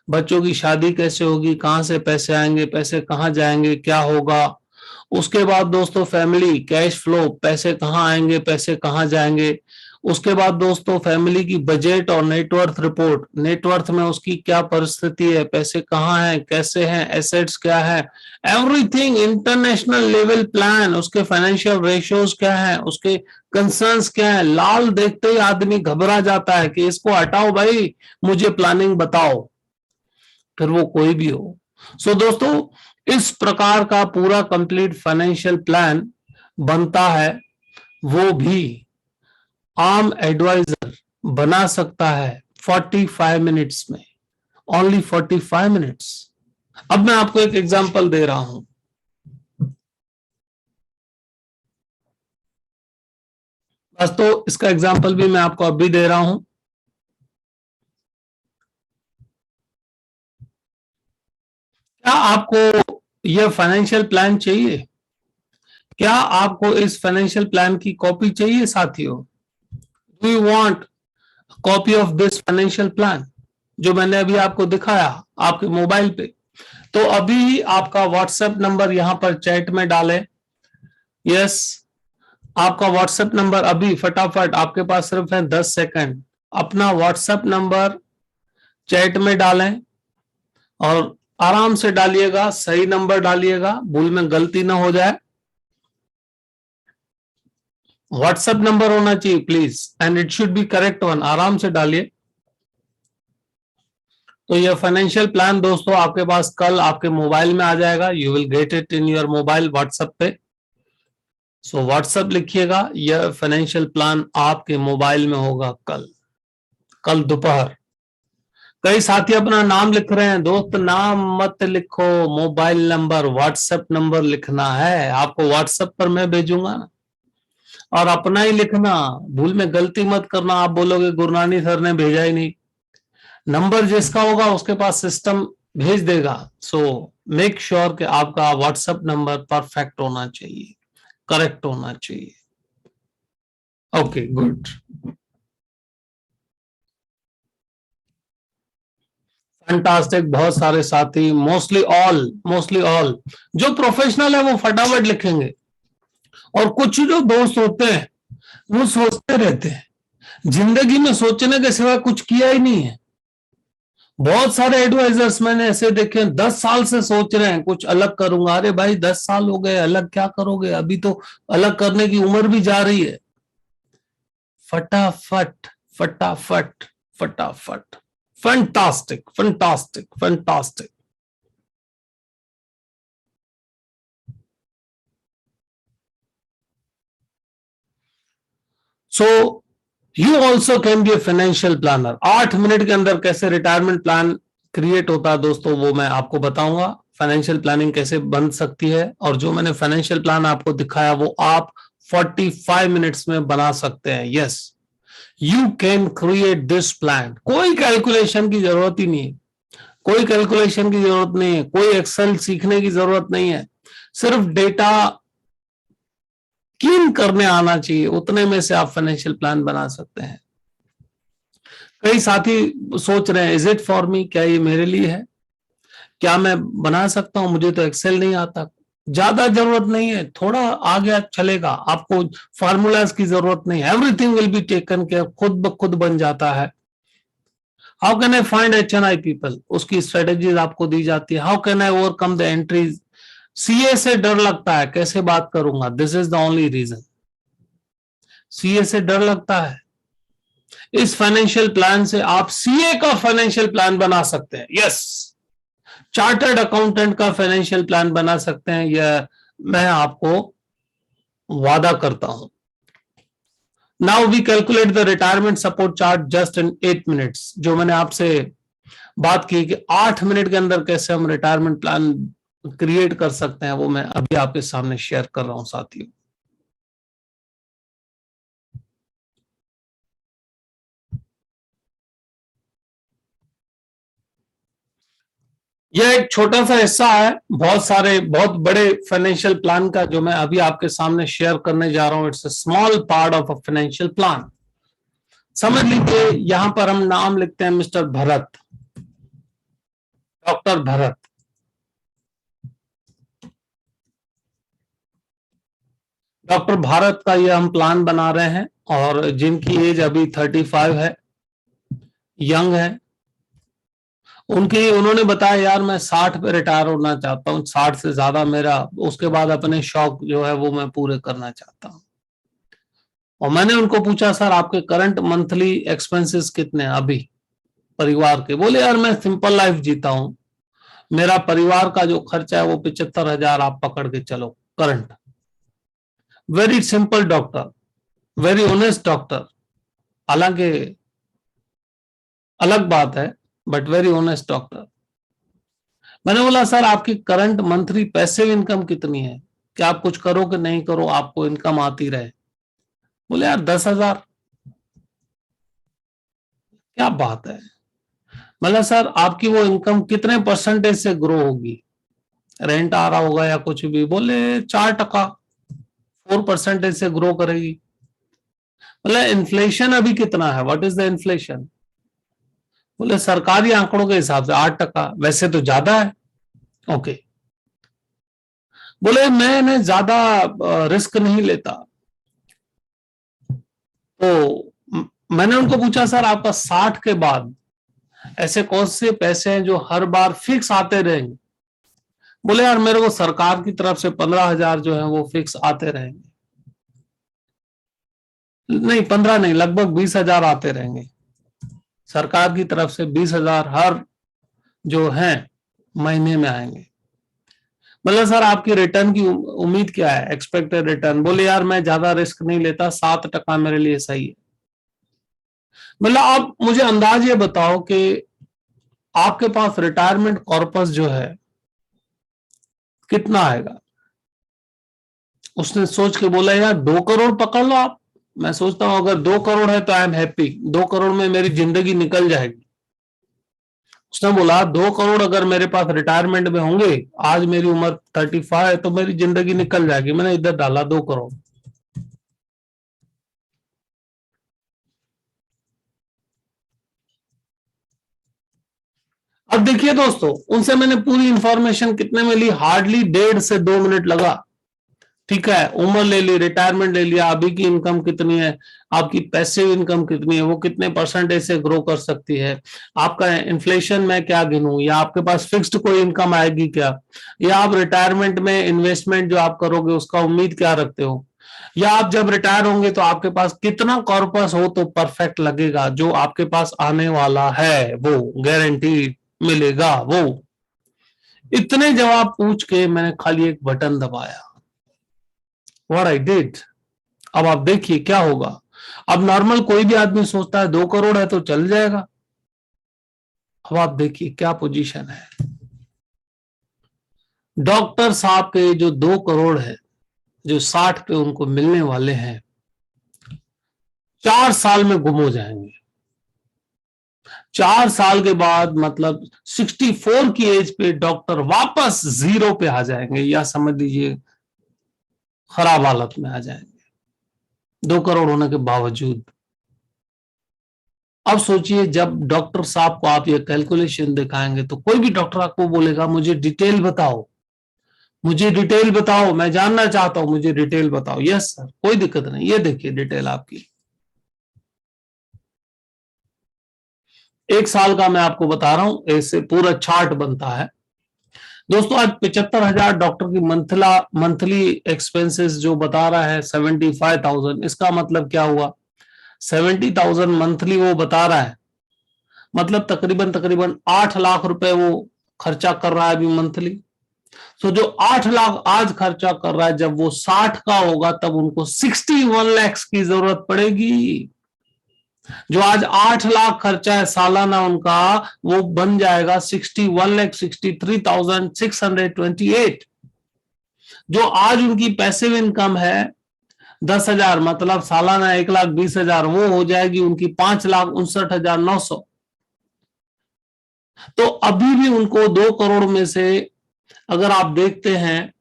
बच्चों की शादी कैसे होगी, कहां से पैसे आएंगे, पैसे कहां जाएंगे, क्या होगा। उसके बाद दोस्तों फैमिली कैश फ्लो, पैसे कहां आएंगे, पैसे कहां जाएंगे। उसके बाद दोस्तों फैमिली की बजट और नेटवर्थ रिपोर्ट, नेटवर्थ में उसकी क्या परिस्थिति है, पैसे कहाँ हैं, कैसे हैं, एसेट्स क्या है, एवरीथिंग, इंटरनेशनल लेवल प्लान, उसके फाइनेंशियल रेशियोज क्या है, उसके कंसर्न्स क्या है। लाल देखते ही आदमी घबरा जाता है कि इसको हटाओ भाई, मुझे प्लानिंग बताओ, फिर वो कोई भी हो। सो दोस्तों इस प्रकार का पूरा कंप्लीट फाइनेंशियल प्लान बनता है, वो भी आम एडवाइजर बना सकता है 45 मिनट्स में, ओनली 45 मिनट्स। अब मैं आपको एक एग्जांपल दे रहा हूं, बस तो इसका एग्जांपल भी मैं आपको अभी दे रहा हूं। क्या आपको यह फाइनेंशियल प्लान चाहिए? क्या आपको इस फाइनेंशियल प्लान की कॉपी चाहिए साथियों? Do you want copy of this financial plan जो मैंने अभी आपको दिखाया आपके मोबाइल पे? तो अभी आपका व्हाट्सएप नंबर यहां पर चैट में डालें। यस, आपका व्हाट्सएप नंबर अभी फटाफट, आपके पास सिर्फ है 10 सेकंड, अपना व्हाट्सएप नंबर चैट में डालें और आराम से डालिएगा, सही नंबर डालिएगा, भूल में गलती ना हो जाए। व्हाट्सएप नंबर होना चाहिए please, and it should be correct one, आराम से डालिए। तो ये फाइनेंशियल प्लान दोस्तों आपके पास कल आपके मोबाइल में आ जाएगा, you will get it in your mobile WhatsApp पे। सो व्हाट्सएप लिखिएगा, यह फाइनेंशियल प्लान आपके मोबाइल में होगा कल, कल दोपहर। कई साथी अपना नाम लिख रहे हैं, दोस्त नाम मत लिखो, मोबाइल नंबर, व्हाट्सएप नंबर लिखना है आपको, व्हाट्सएप पर मैं भेजूंगा ना, और अपना ही लिखना, भूल में गलती मत करना, आप बोलोगे गुरनानी सर ने भेजा ही नहीं। नंबर जिसका होगा उसके पास सिस्टम भेज देगा। सो मेक श्योर कि आपका व्हाट्सएप नंबर परफेक्ट होना चाहिए, करेक्ट होना चाहिए। Okay good, fantastic. बहुत सारे साथी, मोस्टली ऑल जो प्रोफेशनल है वो फटाफट लिखेंगे, और कुछ जो दोस्त होते हैं वो सोचते रहते हैं, जिंदगी में सोचने के सिवा कुछ किया ही नहीं है। बहुत सारे एडवाइजर्स मैंने ऐसे देखे, 10 साल से सोच रहे हैं कुछ अलग करूंगा। अरे भाई 10 साल हो गए, अलग क्या करोगे, अभी तो अलग करने की उम्र भी जा रही है। फटाफट फटाफट फटाफट, fantastic fantastic fantastic. So you also can be a financial planner. 8 minute के अंदर कैसे रिटायरमेंट प्लान क्रिएट होता है दोस्तों, वो मैं आपको बताऊंगा। फाइनेंशियल प्लानिंग कैसे बन सकती है, और जो मैंने फाइनेंशियल प्लान आपको दिखाया वो आप 45 मिनट्स में बना सकते हैं। Yes, you can create this plan. कोई कैलकुलेशन की जरूरत ही नहीं है, कोई कैलकुलेशन की जरूरत नहीं है, कोई एक्सेल सीखने की जरूरत नहीं है। सिर्फ डेटा क्लीन करने आना चाहिए, उतने में से आप फाइनेंशियल प्लान बना सकते हैं। कई साथी सोच रहे हैं इज इट फॉर मी, क्या ये मेरे लिए है, क्या मैं बना सकता हूं, मुझे तो एक्सेल नहीं आता। ज्यादा जरूरत नहीं है, थोड़ा आगे चलेगा, आपको फार्मूलाज की जरूरत नहीं, everything will be taken care, खुद ब खुद बन जाता है। How can I find HNI people, उसकी स्ट्रेटेजीज आपको दी जाती है। How can I overcome the entries, CA से डर लगता है, कैसे बात करूंगा, this is the only reason. CA से डर लगता है, इस फाइनेंशियल प्लान से आप सीए का फाइनेंशियल प्लान बना सकते हैं। यस, चार्टर्ड अकाउंटेंट का फाइनेंशियल प्लान बना सकते हैं, यह मैं आपको वादा करता हूं। Now we calculate the retirement support chart just in 8 minutes. जो मैंने आपसे बात की कि 8 मिनट के अंदर कैसे हम रिटायरमेंट प्लान क्रिएट कर सकते हैं, वो मैं अभी आपके सामने शेयर कर रहा हूं साथियों। यह एक छोटा सा हिस्सा है बहुत सारे बहुत बड़े फाइनेंशियल प्लान का, जो मैं अभी आपके सामने शेयर करने जा रहा हूं। It's a small part of a financial plan. समझ लीजिए यहां पर हम नाम लिखते हैं mister Bharat, doctor Bharat. Doctor Bharat का ये हम प्लान बना रहे हैं, और जिनकी एज अभी 35 है, यंग है। उन्होंने बताया यार मैं 60 पे रिटायर होना चाहता हूँ, 60 से ज्यादा मेरा, उसके बाद अपने शौक जो है वो मैं पूरे करना चाहता हूँ। और मैंने उनको पूछा सर आपके करंट मंथली एक्सपेंसेस कितने हैं अभी परिवार के। बोले यार मैं सिंपल लाइफ जीता हूँ, मेरा परिवार का जो खर्चा है वो 75,000 आप पकड़ के चलो current. Very simple doctor, very honest doctor. हालांकि अलग बात है, बट वेरी ऑनेस्ट डॉक्टर। मैंने बोला सर आपकी करंट मंथली पैसिव इनकम कितनी है, क्या आप कुछ करो कि नहीं करो आपको इनकम आती रहे। बोले यार 10,000। क्या बात है, मतलब सर आपकी वो इनकम कितने परसेंटेज से ग्रो होगी, रेंट आ रहा होगा या कुछ भी। बोले 4%, 4% से ग्रो करेगी। मतलब इन्फ्लेशन अभी कितना है, व्हाट इज द इन्फ्लेशन। बोले सरकारी आंकड़ों के हिसाब से 8%, वैसे तो ज्यादा है। ओके, बोले मैंने ज्यादा रिस्क नहीं लेता। तो मैंने उनको पूछा सर आपका 60 के बाद ऐसे कौन से पैसे हैं जो हर बार फिक्स आते रहेंगे। बोले यार मेरे को सरकार की तरफ से 15,000 जो है वो फिक्स आते रहेंगे। नहीं 15 नहीं, लगभग 20,000 आते रहेंगे। सरकार की तरफ से 20,000 हर जो है महीने में आएंगे। मतलब सर आपकी रिटर्न की उम्मीद क्या है, एक्सपेक्टेड रिटर्न। बोले यार मैं ज्यादा रिस्क नहीं लेता, 7% मेरे लिए सही है। मतलब आप मुझे अंदाज ये बताओ कि आपके पास रिटायरमेंट कॉर्पस जो है कितना आएगा। उसने सोच के बोला यार 2 करोड़ पकड़ लो आप। मैं सोचता हूं अगर 2 करोड़ है तो आई एम हैप्पी, 2 करोड़ में मेरी जिंदगी निकल जाएगी। उसने बोला 2 करोड़ अगर मेरे पास रिटायरमेंट में होंगे, आज मेरी उम्र 35 है, तो मेरी जिंदगी निकल जाएगी। मैंने इधर डाला 2 करोड़। अब देखिए दोस्तों, उनसे मैंने पूरी इंफॉर्मेशन कितने में ली, हार्डली 1.5 से 2 मिनट लगा। ठीक है, उम्र ले ली, रिटायरमेंट ले लिया, अभी की इनकम कितनी है, आपकी पैसिव इनकम कितनी है, वो कितने परसेंटेज से ग्रो कर सकती है, आपका इन्फ्लेशन में क्या गिनूं, या आपके पास फिक्स्ड कोई इनकम आएगी क्या, या आप रिटायरमेंट में इन्वेस्टमेंट जो आप करोगे उसका उम्मीद क्या रखते हो, या आप जब रिटायर होंगे तो आपके पास कितना कॉर्पस हो तो परफेक्ट लगेगा, जो आपके पास आने वाला है वो गारंटीड मिलेगा। वो इतने जवाब पूछ के मैंने खाली एक बटन दबाया, व्हाट आई डिड। अब आप देखिए क्या होगा। अब नॉर्मल कोई भी आदमी सोचता है 2 करोड़ है तो चल जाएगा। अब आप देखिए क्या पोजीशन है। डॉक्टर साहब के जो 2 करोड़ है, जो 60 पे उनको मिलने वाले हैं, 4 साल में गुम हो जाएंगे। 4 साल के बाद मतलब 64 की एज पे डॉक्टर वापस 0 पे आ जाएंगे, या समझ लीजिए खराब हालत में आ जाएंगे 2 करोड़ होने के बावजूद। अब सोचिए जब डॉक्टर साहब को आप ये कैलकुलेशन दिखाएंगे तो कोई भी डॉक्टर आपको बोलेगा मुझे डिटेल बताओ, मुझे डिटेल बताओ, मैं जानना चाहता हूं, मुझे डिटेल बताओ। यस सर, कोई दिक्कत नहीं, ये देखिए डिटेल आपकी। 1 साल का मैं आपको बता रहा हूं, ऐसे पूरा चार्ट बनता है। दोस्तों आज 75,000 डॉक्टर की मंथली एक्सपेंसेस जो बता रहा है 75,000, इसका मतलब क्या हुआ? 70,000 मंथली वो बता रहा है, मतलब तकरीबन तकरीबन 8 लाख रुपए वो खर्चा कर रहा है अभी मंथली। तो जो 8 लाख आज खर्चा कर रहा है, जब वो 60 का होगा तब उनको 61 लाख की जरूरत पड़ेगी। जो आज 8 लाख खर्चा है सालाना उनका, वो बन जाएगा 61,63,628। जो आज उनकी पैसिव इनकम है 10,000, मतलब सालाना 1,20,000, वो हो जाएगी उनकी 5,59,900। तो अभी भी उनको 2 करोड़ में से अगर आप देखते हैं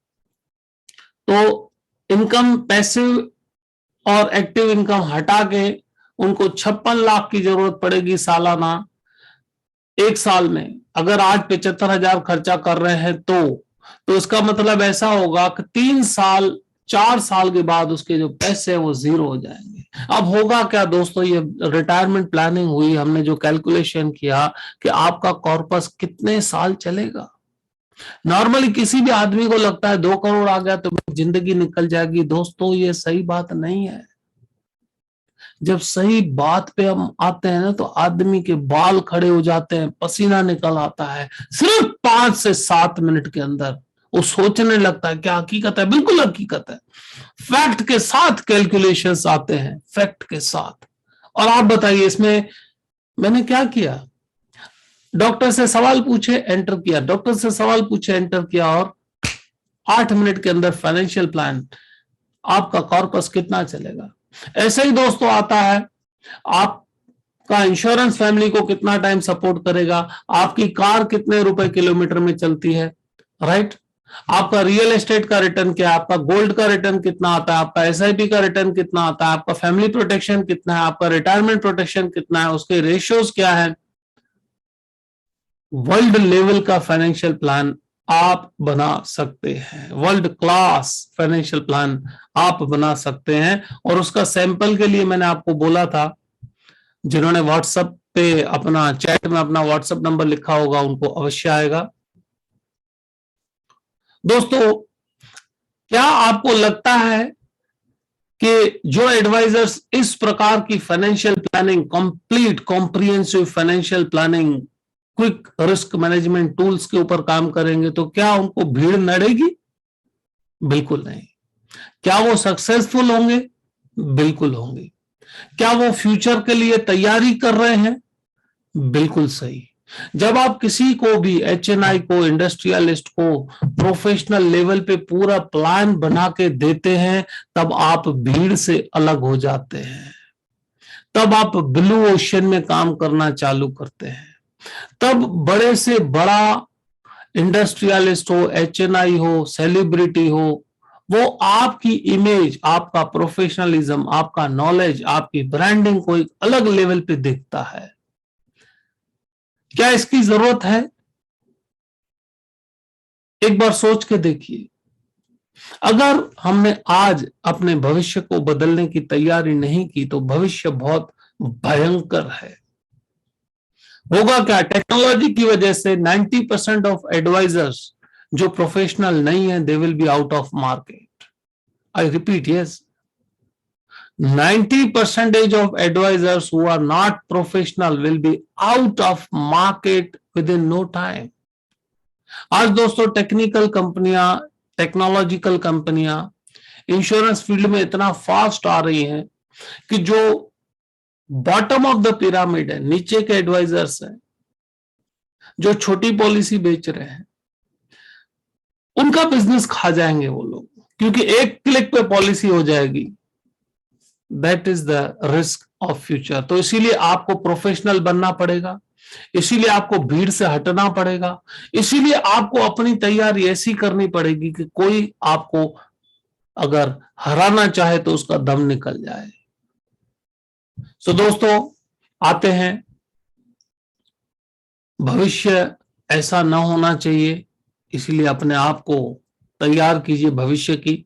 तो इनकम, पैसिव और एक्टिव इनकम हटा के उनको 56 लाख की जरूरत पड़ेगी सालाना 1 साल में। अगर आज 75,000 खर्चा कर रहे हैं तो इसका मतलब ऐसा होगा कि 3 साल 4 साल के बाद उसके जो पैसे हैं वो 0 हो जाएंगे। अब होगा क्या दोस्तों, ये रिटायरमेंट प्लानिंग हुई, हमने जो कैलकुलेशन किया कि आपका कॉर्पस कितने साल चलेगा। नॉर्मली किसी भी आदमी को लगता है 2 करोड़ आ गया तो जिंदगी निकल जाएगी। दोस्तों ये सही बात नहीं है। जब सही बात पे हम आते हैं ना तो आदमी के बाल खड़े हो जाते हैं, पसीना निकल आता है। सिर्फ 5 से 7 मिनट के अंदर वो सोचने लगता है क्या हकीकत है। बिल्कुल हकीकत है, फैक्ट के साथ कैलकुलेशंस आते हैं, फैक्ट के साथ। और आप बताइए इसमें मैंने क्या किया? डॉक्टर से सवाल पूछे, एंटर किया, डॉक्टर से सवाल पूछे, एंटर किया, और 8 मिनट के अंदर फाइनेंशियल प्लान, आपका कॉर्पस कितना चलेगा। ऐसे ही दोस्तों आता है आपका इंश्योरेंस फैमिली को कितना टाइम सपोर्ट करेगा, आपकी कार कितने रुपए किलोमीटर में चलती है, राइट। आपका रियल एस्टेट का रिटर्न क्या है, आपका गोल्ड का रिटर्न कितना आता है, आपका एसआईपी का रिटर्न कितना आता है, आपका फैमिली प्रोटेक्शन कितना है, आपका रिटायरमेंट प्रोटेक्शन कितना है, उसके रेशियोज क्या है। वर्ल्ड लेवल का फाइनेंशियल प्लान आप बना सकते हैं, वर्ल्ड क्लास फाइनेंशियल प्लान आप बना सकते हैं। और उसका सैंपल के लिए मैंने आपको बोला था, जिन्होंने व्हाट्सएप पे अपना चैट में अपना व्हाट्सएप नंबर लिखा होगा उनको अवश्य आएगा। दोस्तों क्या आपको लगता है कि जो एडवाइजर्स इस प्रकार की financial planning, complete comprehensive financial planning, quick risk management tools के ऊपर काम करेंगे तो क्या उनको भीड़ नड़ेगी? बिल्कुल नहीं। क्या वो सक्सेसफुल होंगे? बिल्कुल होंगे। क्या वो फ्यूचर के लिए तैयारी कर रहे हैं? बिल्कुल सही। जब आप किसी को भी, एचएनआई को, इंडस्ट्रियलिस्ट को प्रोफेशनल लेवल पे पूरा प्लान बना के देते हैं तब आप भीड़ से अलग हो जाते हैं, तब आप ब्लू ओशन में काम करना चालू करते हैं। तब बड़े से बड़ा इंडस्ट्रियलिस्ट हो, एचएनआई हो, सेलिब्रिटी हो, वो आपकी इमेज, आपका प्रोफेशनलिज्म, आपका नॉलेज, आपकी ब्रांडिंग को एक अलग लेवल पे देखता है। क्या इसकी जरूरत है? एक बार सोच के देखिए। अगर हमने आज अपने भविष्य को बदलने की तैयारी नहीं की तो भविष्य बहुत भयंकर है। होगा क्या, टेक्नोलॉजी की वजह से 90% ऑफ एडवाइजर्स जो प्रोफेशनल नहीं है they will be out of market. I repeat, yes, 90% of advisors who are not professional will be out of market within no time. आज दोस्तों टेक्निकल कंपनियां, टेक्नोलॉजिकल कंपनियां इंश्योरेंस फील्ड में इतना फास्ट आ रही हैं कि जो बॉटम ऑफ द पिरामिड है, नीचे के एडवाइजर्स हैं, जो छोटी पॉलिसी बेच रहे हैं, उनका बिजनेस खा जाएंगे वो लोग, क्योंकि एक क्लिक पे पॉलिसी हो जाएगी। That is the risk of future. तो इसीलिए आपको प्रोफेशनल बनना पड़ेगा, इसीलिए आपको भीड़ से हटना पड़ेगा, इसीलिए आपको अपनी तैयारी ऐसी करनी पड़ेगी कि कोई आपको अगर हराना चाहे तो उसका दम निकल जाए। सो दोस्तों, आते हैं, भविष्य ऐसा ना होना चाहिए, इसीलिए अपने आप को तैयार कीजिए भविष्य के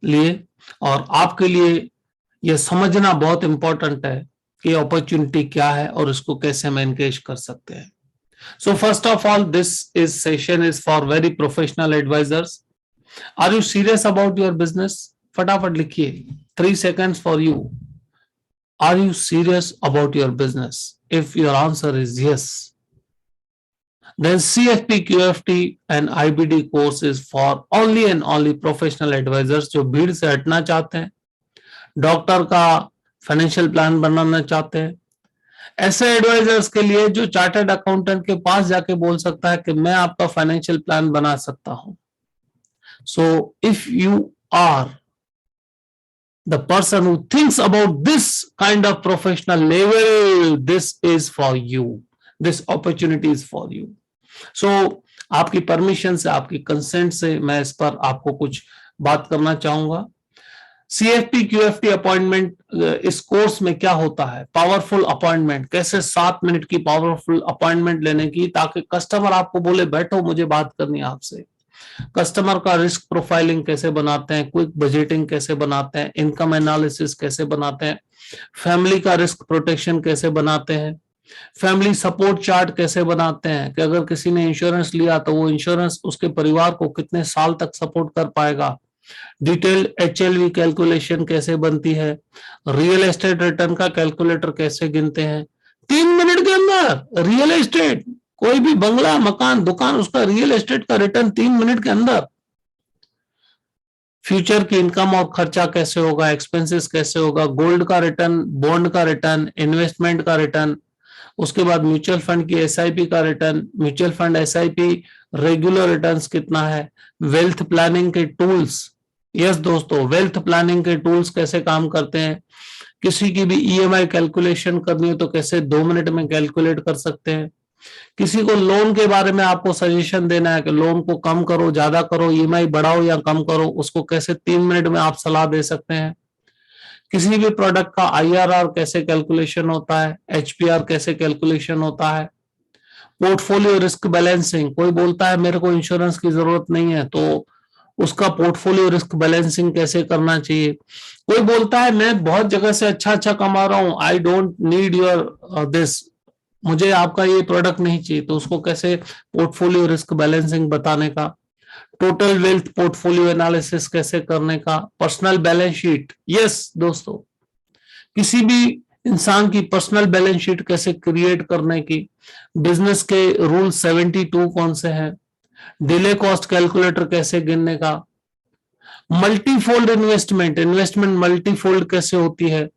लिए। और आपके लिए यह समझना बहुत इंपॉर्टेंट है कि अपॉर्चुनिटी क्या है और इसको कैसे हम एनकेज कर सकते हैं। So first of all, this is session is for very professional advisors. Are you serious about your business? फटाफट लिखिए, 3 seconds for you. Are you serious about your business? If your answer is yes, then CFP, QFT and IBD course is for only and only professional advisors जो भीड़ से हटना चाहते हैं, doctor का financial plan बनाना चाहते हैं, ऐसे एडवाइजर्स के लिए जो चार्टर्ड अकाउंटेंट के पास जाके बोल सकता है कि मैं आपका फाइनेंशियल प्लान बना सकता हूं। So if you are the person who thinks about this kind of professional level, this is for you, this opportunity is for you. So आपकी परमिशन से, आपकी कंसेंट से मैं इस पर आपको कुछ बात करना चाहूंगा। CFP QFT अपॉइंटमेंट, इस कोर्स में क्या होता है? पावरफुल अपॉइंटमेंट, कैसे 7 मिनट की पावरफुल अपॉइंटमेंट लेने की, ताकि कस्टमर आपको बोले बैठो मुझे बात करनी है आपसे। कस्टमर का रिस्क प्रोफाइलिंग कैसे बनाते हैं, क्विक बजटिंग कैसे बनाते हैं, इनकम एनालिसिस कैसे बनाते हैं, फैमिली का रिस्क प्रोटेक्शन कैसे बनाते हैं, फैमिली सपोर्ट चार्ट कैसे बनाते हैं कि अगर किसी ने इंश्योरेंस लिया तो वो इंश्योरेंस उसके परिवार को कितने साल तक सपोर्ट कर पाएगा, डिटेल्ड HLV कैलकुलेशन कैसे बनती है, रियल एस्टेट रिटर्न का कैलकुलेटर कैसे गिनते हैं 3 मिनट के अंदर। रियल एस्टेट, कोई भी बंगला, मकान, दुकान, उसका रियल एस्टेट का रिटर्न 3 मिनट के अंदर। फ्यूचर की इनकम और खर्चा कैसे होगा, एक्सपेंसेस कैसे होगा, गोल्ड का रिटर्न, बॉन्ड का रिटर्न, इन्वेस्टमेंट का रिटर्न, उसके बाद म्यूचुअल फंड की SIP का return, mutual fund SIP regular returns कितना है, वेल्थ प्लानिंग के टूल्स। यस दोस्तों, वेल्थ प्लानिंग के टूल्स कैसे काम करते हैं, किसी की भी EMI कैलकुलेशन करनी हो तो कैसे 2 मिनट में कैलकुलेट कर सकते हैं, किसी को लोन के बारे में आपको सजेशन देना है कि लोन को कम करो, ज्यादा करो, EMI बढ़ाओ या कम करो, उसको कैसे 3 मिनट में आप सलाह दे सकते हैं। किसी भी प्रोडक्ट का IRR कैसे कैलकुलेशन होता है, HPR कैसे कैलकुलेशन होता है, पोर्टफोलियो रिस्क बैलेंसिंग। कोई बोलता है मेरे को इंश्योरेंस की जरूरत नहीं है, तो उसका पोर्टफोलियो रिस्क बैलेंसिंग कैसे करना चाहिए। कोई बोलता है मैं बहुत जगह से अच्छा कमा रहा हूं, I don't need your this, मुझे आपका ये प्रोडक्ट नहीं चाहिए, तो उसको कैसे पोर्टफोलियो रिस्क बैलेंसिंग बताने का, टोटल वेल्थ पोर्टफोलियो एनालिसिस कैसे करने का, पर्सनल बैलेंस शीट। यस दोस्तों, किसी भी इंसान की पर्सनल बैलेंस शीट कैसे क्रिएट करने की, बिजनेस के रूल 72 कौन से हैं, डिले कॉस्ट कैलकुलेटर कैसे गिनने का, मल्टीफोल्ड इन्वेस्टमेंट, इन्वेस्टमेंट मल्टीफोल्ड कैसे होती है,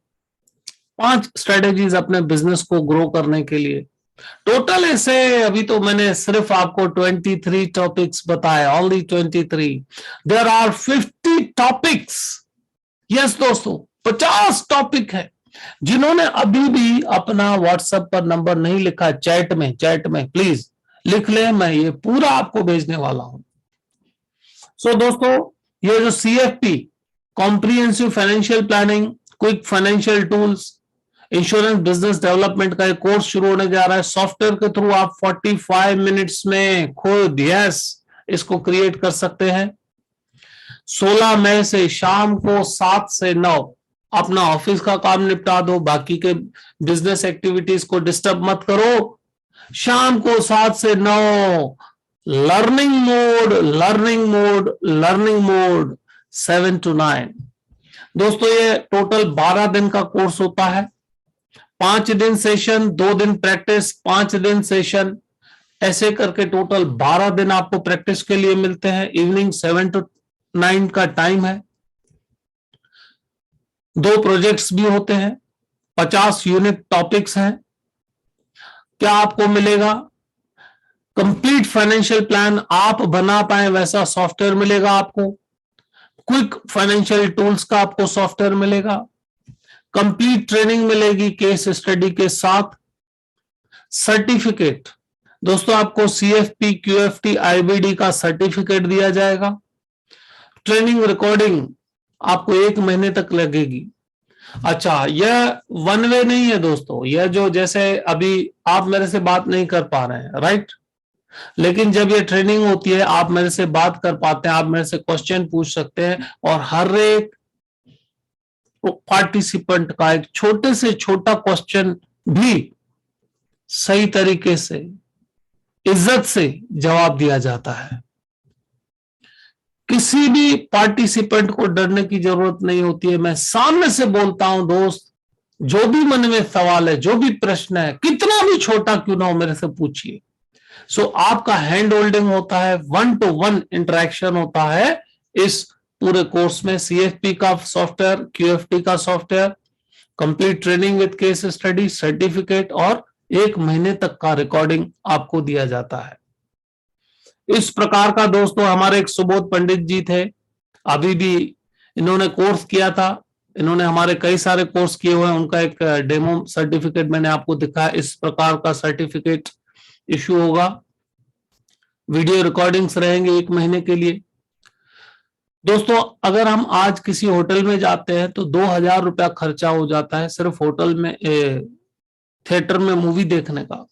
5 स्ट्रेटेजीज अपने बिजनेस को ग्रो करने के लिए। टोटल ऐसे अभी तो मैंने सिर्फ आपको 23 टॉपिक्स बताए, only 23। There are 50 topics. Yes दोस्तों, 50 टॉपिक है। जिन्होंने अभी भी अपना व्हाट्सएप पर नंबर नहीं लिखा, चैट में प्लीज लिख ले, मैं ये पूरा आपको भेजने वाला हूं। सो दोस्तों, ये जो CFP comprehensive financial planning, quick financial tools, insurance business development का एक कोर्स शुरू होने जा रहा है। सॉफ्टवेयर के थ्रू आप 45 मिनट्स में खुद इसको क्रिएट कर सकते हैं। 16 मई से शाम को 7 से 9 अपना ऑफिस का काम निपटा दो, बाकी के बिजनेस एक्टिविटीज को डिस्टर्ब मत करो। शाम को 7 से 9 लर्निंग मोड 7 to 9। दोस्तों, ये टोटल 12 दिन का कोर्स होता है। 5 दिन सेशन, 2 दिन प्रैक्टिस, 5 दिन सेशन, ऐसे करके टोटल 12 दिन आपको प्रैक्टिस के लिए मिलते हैं। इवनिंग 7 to 9 का टाइम है। 2 प्रोजेक्ट्स भी होते हैं, 50 यूनिक टॉपिक्स हैं। क्या आपको मिलेगा? कंप्लीट फाइनेंशियल प्लान आप बना पाए वैसा सॉफ्टवेयर मिलेगा आपको, क्विक फाइनेंशियल टूल्स का आपको सॉफ्टवेयर मिलेगा, कंप्लीट ट्रेनिंग मिलेगी केस स्टडी के साथ, सर्टिफिकेट दोस्तों आपको CFP QFT IBD का सर्टिफिकेट दिया जाएगा, ट्रेनिंग रिकॉर्डिंग आपको 1 महीने तक लगेगी। अच्छा, यह वन वे नहीं है दोस्तों, यह जो जैसे अभी आप मेरे से बात नहीं कर पा रहे हैं, राइट, लेकिन जब ये ट्रेनिंग होती है आप मेरे से बात कर पाते हैं, आप मेरे से क्वेश्चन पूछ सकते हैं, और हर एक पार्टिसिपेंट का एक छोटे से छोटा क्वेश्चन भी सही तरीके से इज्जत से जवाब दिया जाता है। किसी भी पार्टिसिपेंट को डरने की जरूरत नहीं होती है, मैं सामने से बोलता हूं दोस्त, जो भी मन में सवाल है, जो भी प्रश्न है, कितना भी छोटा क्यों ना हो, मेरे से पूछिए। सो आपका हैंड होल्डिंग होता है, 1-to-1 इंटरेक्शन होता है इस पूरे कोर्स में। CFP का सॉफ्टवेयर, QFT का software, complete training with case study, certificate और 1 महीने तक का रिकॉर्डिंग आपको दिया जाता है। इस प्रकार का दोस्तों हमारे एक सुबोध पंडित जी थे, अभी भी इन्होंने कोर्स किया था, इन्होंने हमारे कई सारे कोर्स किए हुए हैं, उनका एक डेमो सर्टिफिकेट मैंने आपको दिखाया। इस प्रकार का सर्टिफिकेट इश्यू होगा, वीडियो रिकॉर्डिंग्स रहेंगे 1 महीने के लिए। दोस्तों अगर हम आज किसी होटल में जाते हैं तो 2,000 रुपया खर्चा हो जाता है सिर्फ होटल में, थिएटर में मूवी देखने का।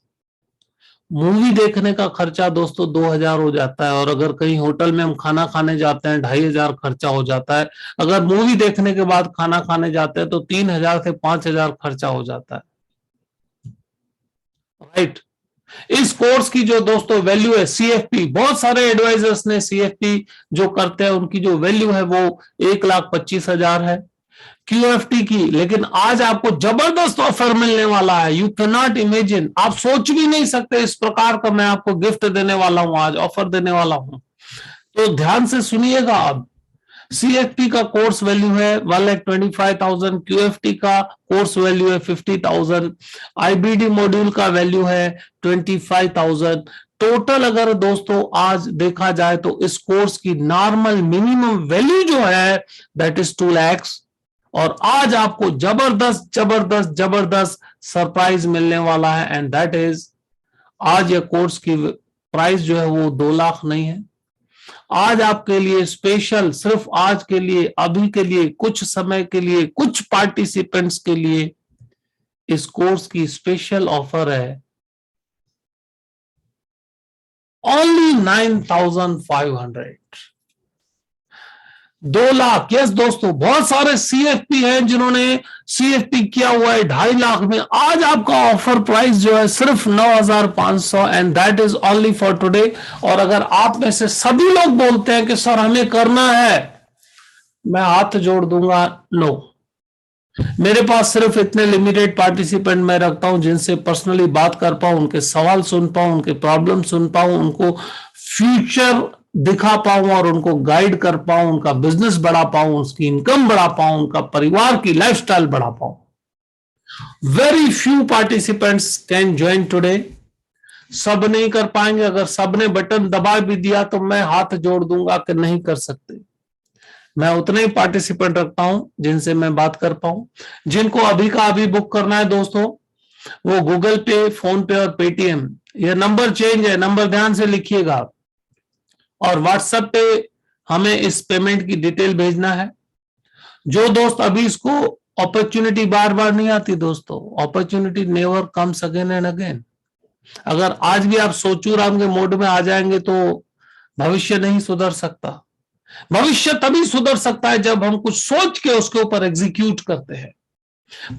मूवी देखने का खर्चा दोस्तों 2,000 हो जाता है, और अगर कहीं होटल में हम खाना खाने जाते हैं 2,500 खर्चा हो जाता है। अगर मूवी देखने के बाद खाना खाने जाते हैं तो 3,000 से 5,000 खर्चा हो जाता है, राइट। इस कोर्स की जो दोस्तों वैल्यू है, CFP, बहुत सारे एडवाइजर्स ने CFP जो करते हैं उनकी जो वैल्यू है वो 1,25,000 है QFT की, लेकिन आज आपको जबरदस्त ऑफर मिलने वाला है। यू कैन नॉट इमेजिन, आप सोच भी नहीं सकते इस प्रकार का मैं आपको गिफ्ट देने वाला हूं, आज ऑफर देने वाला हूं, तो ध्यान से सुनिएगा। अब CFP का कोर्स वैल्यू है 1,25,000, QFT का कोर्स वैल्यू है 50,000, IBD मॉड्यूल का वैल्यू है 25,000। टोटल अगर दोस्तों आज देखा जाए तो इस कोर्स की नॉर्मल मिनिमम वैल्यू जो है दैट इज 2 लाख, और आज आपको जबरदस्त जबरदस्त जबरदस्त सरप्राइज मिलने वाला है, एंड दैट इज आज ये कोर्स की प्राइस जो है वो 2 लाख नहीं है। आज आपके लिए स्पेशल, सिर्फ आज के लिए, अभी के लिए, कुछ समय के लिए, कुछ पार्टिसिपेंट्स के लिए इस कोर्स की स्पेशल ऑफर है ओनली 9,500, 2 लाख। यस दोस्तों, बहुत सारे CFP हैं जिन्होंने CFP किया हुआ है 2.5 लाख में। आज आपका ऑफर प्राइस जो है सिर्फ 9,500, and that is only for today. और अगर आप में से सभी लोग बोलते हैं कि सर हमें करना है, मैं हाथ जोड़ दूंगा, नो, मेरे पास सिर्फ इतने लिमिटेड पार्टिसिपेंट मैं रखता हूं जिनसे पर्सनली बात कर पाऊं, उनके सवाल सुन पाऊं, उनके प्रॉब्लम सुन पाऊं, उनको फ्यूचर दिखा पाऊं और उनको गाइड कर पाऊं, उनका बिजनेस बढ़ा पाऊं, उसकी इनकम बढ़ा पाऊं, उनका परिवार की लाइफस्टाइल बढ़ा पाऊं। Very few participants can join today, सब नहीं कर पाएंगे। अगर सबने बटन दबा भी दिया तो मैं हाथ जोड़ दूंगा कि नहीं कर सकते। मैं उतने ही पार्टिसिपेंट रखता हूं जिनसे मैं बात कर पाऊं। जिनको अभी का अभी बुक करना है दोस्तों, वो गूगल पे, फोन पे और पेटीएम, ये नंबर चेंज है, नंबर ध्यान से लिखिएगा, और व्हाट्सएप पे हमें इस पेमेंट की डिटेल भेजना है। जो दोस्त अभी इसको, अपॉर्चुनिटी बार बार नहीं आती दोस्तों, opportunity never comes again and again. अगर आज भी आप सोचू राम के मोड में आ जाएंगे तो भविष्य नहीं सुधर सकता। भविष्य तभी सुधर सकता है जब हम कुछ सोच के उसके ऊपर एग्जीक्यूट करते हैं।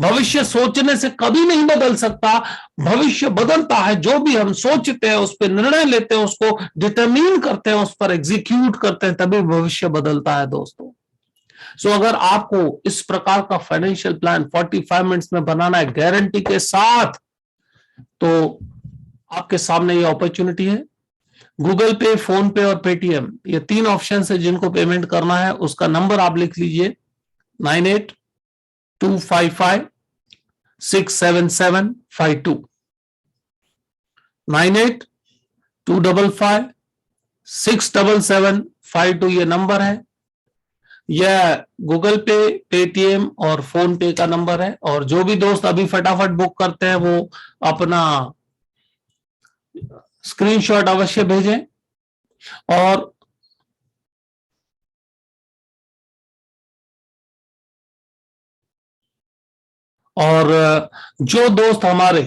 भविष्य सोचने से कभी नहीं बदल सकता, भविष्य बदलता है जो भी हम सोचते हैं, उस पर निर्णय लेते हैं, उसको डिटरमिन करते हैं, उस पर एग्जीक्यूट करते हैं, तभी भविष्य बदलता है दोस्तों। सो अगर आपको इस प्रकार का फाइनेंशियल प्लान 45 मिनट्स में बनाना है गारंटी के साथ, तो आपके सामने ये अपॉर्चुनिटी है। गूगल पे, फोन पे और पेटीएम, ये 3 ऑप्शन है जिनको पेमेंट करना है। उसका नंबर आप लिख लीजिए 98 9825677552 9825567752 ये नंबर है। यह गूगल पे, पेटीएम और फोन पे का नंबर है। और जो भी दोस्त अभी फटाफट बुक करते हैं वो अपना स्क्रीनशॉट अवश्य भेजें। और जो दोस्त हमारे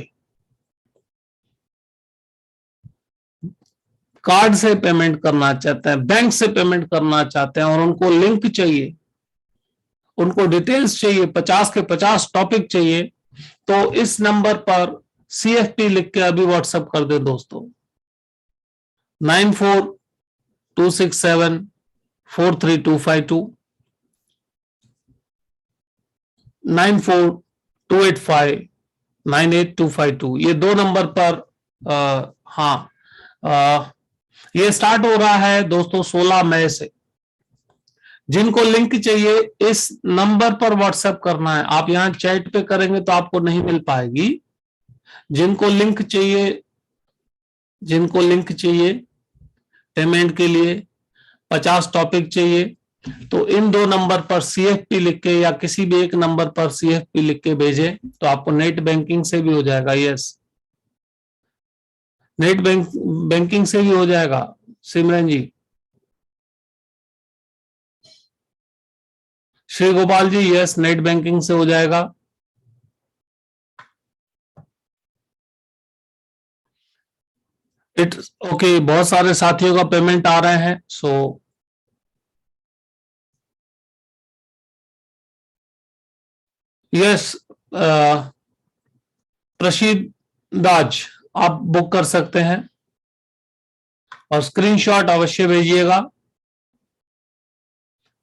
कार्ड से पेमेंट करना चाहते हैं, बैंक से पेमेंट करना चाहते हैं और उनको लिंक चाहिए, उनको डिटेल्स चाहिए, 50 के 50 टॉपिक चाहिए, तो इस नंबर पर CFP लिख के अभी व्हाट्सएप कर दे दोस्तों। 9426743252 9428598252 ये दो नंबर पर ये स्टार्ट हो रहा है दोस्तों 16 मई से। जिनको लिंक चाहिए इस नंबर पर व्हाट्सएप करना है। आप यहां चैट पे करेंगे तो आपको नहीं मिल पाएगी। जिनको लिंक चाहिए पेमेंट के लिए, 50 टॉपिक चाहिए, तो इन दो नंबर पर CFP लिख के या किसी भी एक नंबर पर CFP लिख के भेजें तो आपको नेट बैंकिंग से भी हो जाएगा। यस, नेट बैंकिंग से भी हो जाएगा सिमरन जी। Shri Gopal ji, yes, net banking से हो जाएगा। इट्स ओके, बहुत सारे साथियों का पेमेंट आ रहे हैं। सो यस, प्रशीद दाज आप बुक कर सकते हैं और स्क्रीनशॉट अवश्य भेजिएगा।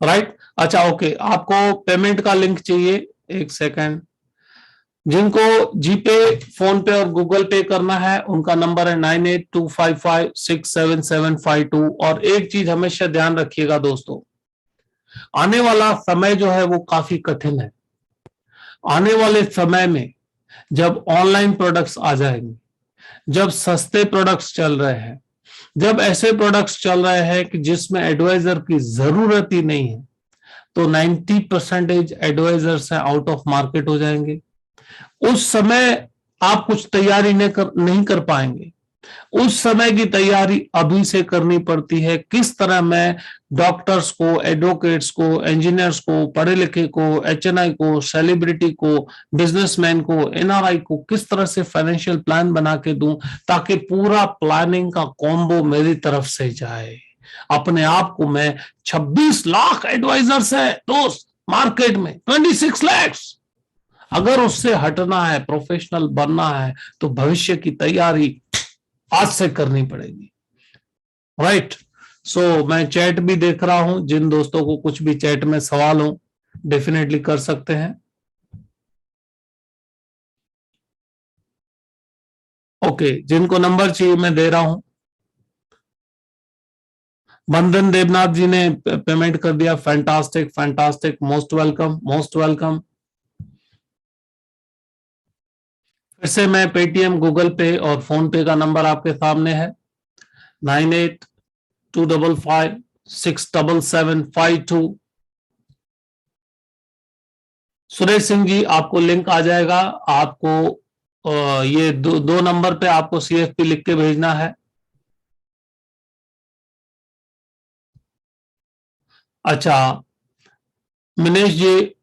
राइट, अच्छा ओके, आपको पेमेंट का लिंक चाहिए, एक सेकंड। जिनको जीपे, फोन पे और गूगल पे करना है उनका नंबर है 9825567752। और एक चीज हमेशा ध्यान रखिएगा दोस्तों, आने वाला समय जो है वो काफी कठिन है। आने वाले समय में जब ऑनलाइन प्रोडक्ट्स आ जाएंगे, जब सस्ते प्रोडक्ट्स चल रहे हैं, जब ऐसे प्रोडक्ट्स चल रहे हैं कि जिसमें एडवाइजर की जरूरत ही नहीं है, तो 90% एडवाइजर्स आउट ऑफ मार्केट हो जाएंगे। उस समय आप कुछ तैयारी नहीं कर पाएंगे। उस समय की तैयारी अभी से करनी पड़ती है। किस तरह मैं डॉक्टर्स को, एडवोकेट्स को, इंजीनियर्स को, पढ़े लिखे को, HNI को, सेलिब्रिटी को, बिजनेसमैन को, NRI को किस तरह से फाइनेंशियल प्लान बना के दूं ताकि पूरा प्लानिंग का कॉम्बो मेरी तरफ से जाए। अपने आप को मैं 26 लाख एडवाइजर्स है दोस्त मार्केट में, 26 लाख। अगर उससे हटना है, प्रोफेशनल बनना है, तो भविष्य की तैयारी आज से करनी पड़ेगी। राइट, सो मैं चैट भी देख रहा हूं। जिन दोस्तों को कुछ भी चैट में सवाल हो डेफिनेटली कर सकते हैं। ओके, जिनको नंबर चाहिए मैं दे रहा हूं। बंधन देवनाथ जी ने पेमेंट कर दिया। Fantastic, fantastic, most welcome, most welcome. फिर से मैं पेटीएम, गूगल पे और फोन पे का नंबर आपके सामने है 9825567752। सुरेश सिंह जी, आपको लिंक आ जाएगा। आपको ये दो नंबर पे आपको CFP लिख के भेजना है। अच्छा मिनेश जी,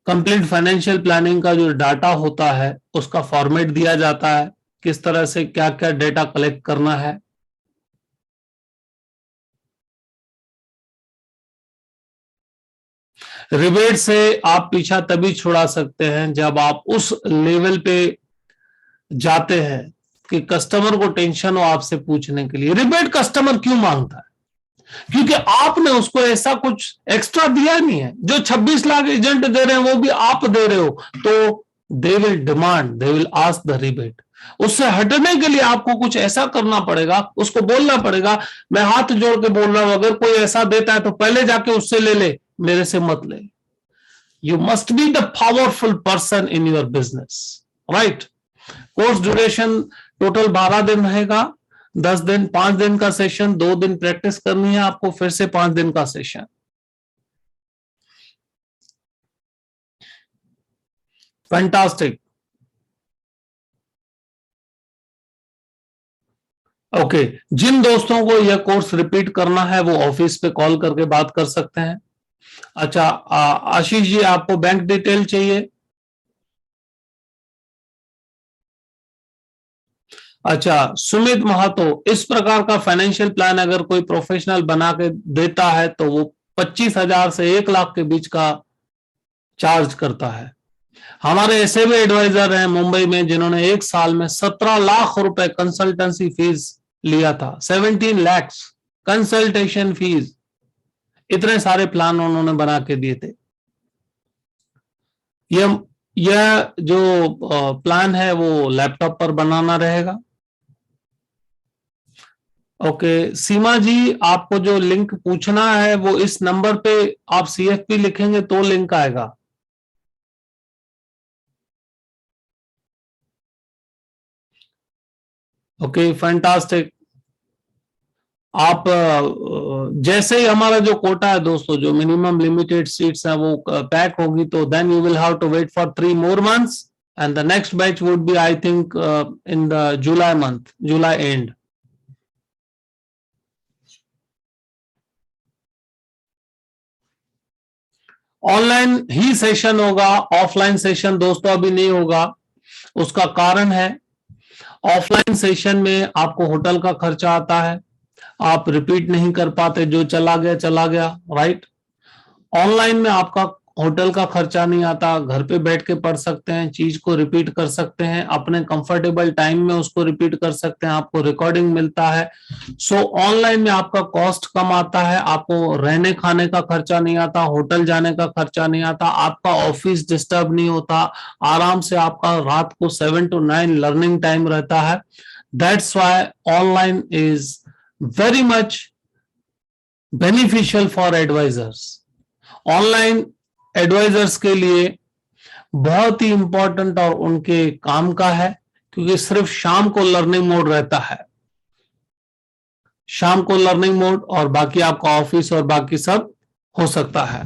कंप्लीट फाइनेंशियल प्लानिंग का जो डाटा होता है उसका फॉर्मेट दिया जाता है, किस तरह से क्या क्या डेटा कलेक्ट करना है। रिबेट से आप पीछा तभी छुड़ा सकते हैं जब आप उस लेवल पे जाते हैं कि कस्टमर को टेंशन हो आपसे पूछने के लिए। रिबेट कस्टमर क्यों मांगता है? क्योंकि आपने उसको ऐसा कुछ एक्स्ट्रा दिया नहीं है। जो 26 लाख एजेंट दे रहे हैं वो भी आप दे रहे हो, तो they will demand, they will ask the rebate. उससे हटने के लिए आपको कुछ ऐसा करना पड़ेगा, उसको बोलना पड़ेगा। मैं हाथ जोड़ के बोल रहा हूं, अगर कोई ऐसा देता है तो पहले जाके उससे ले ले, मेरे से मत ले। You must be the powerful person in your business, right? Course duration total 12 दिन रहेगा, 10 दिन, 5 दिन का सेशन, 2 दिन प्रैक्टिस करनी है आपको, फिर से 5 दिन का सेशन। फैंटास्टिक। ओके, जिन दोस्तों को यह कोर्स रिपीट करना है वो ऑफिस पे कॉल करके बात कर सकते हैं। अच्छा, आशीष जी, आपको बैंक डिटेल चाहिए? अच्छा, सुमित महातो, इस प्रकार का फाइनेंशियल प्लान अगर कोई प्रोफेशनल बना के देता है तो वो 25,000 से 1 लाख के बीच का चार्ज करता है। हमारे ऐसे भी एडवाइजर हैं मुंबई में जिन्होंने 1 साल में 17 लाख रुपए कंसल्टेंसी फीस लिया था, 17 लाख कंसल्टेशन फीस। इतने सारे प्लान उन्होंने बना के दिए थे। यह जो प्लान है वो लैपटॉप पर बनाना रहेगा। ओके, सीमा जी, आपको जो लिंक पूछना है वो इस नंबर पे आप CFP लिखेंगे तो लिंक आएगा। Okay, fantastic. आप जैसे ही हमारा जो कोटा है दोस्तों, जो मिनिमम लिमिटेड सीट्स है वो पैक होगी, तो then you will have to wait for 3 more months and the next batch would be I think in the July month, July end. Online ही सेशन होगा, ऑफलाइन सेशन दोस्तों अभी नहीं होगा। उसका कारण है, ऑफलाइन सेशन में आपको होटल का खर्चा आता है, आप रिपीट नहीं कर पाते, जो चला गया चला गया, राइट। ऑनलाइन में आपका होटल का खर्चा नहीं आता, घर पे बैठ के पढ़ सकते हैं, चीज को रिपीट कर सकते हैं, अपने कंफर्टेबल टाइम में उसको रिपीट कर सकते हैं, आपको रिकॉर्डिंग मिलता है। सो ऑनलाइन में आपका कॉस्ट कम आता है, आपको रहने खाने का खर्चा नहीं आता, होटल जाने का खर्चा नहीं आता, आपका ऑफिस डिस्टर्ब नहीं होता, आराम से आपका रात को 7 to 9 लर्निंग टाइम रहता है। That's why online is very much beneficial for advisors. Online advisors के लिए बहुत ही इंपॉर्टेंट और उनके काम का है, क्योंकि सिर्फ शाम को लर्निंग मोड रहता है, शाम को लर्निंग मोड, और बाकी आपका ऑफिस और बाकी सब हो सकता है।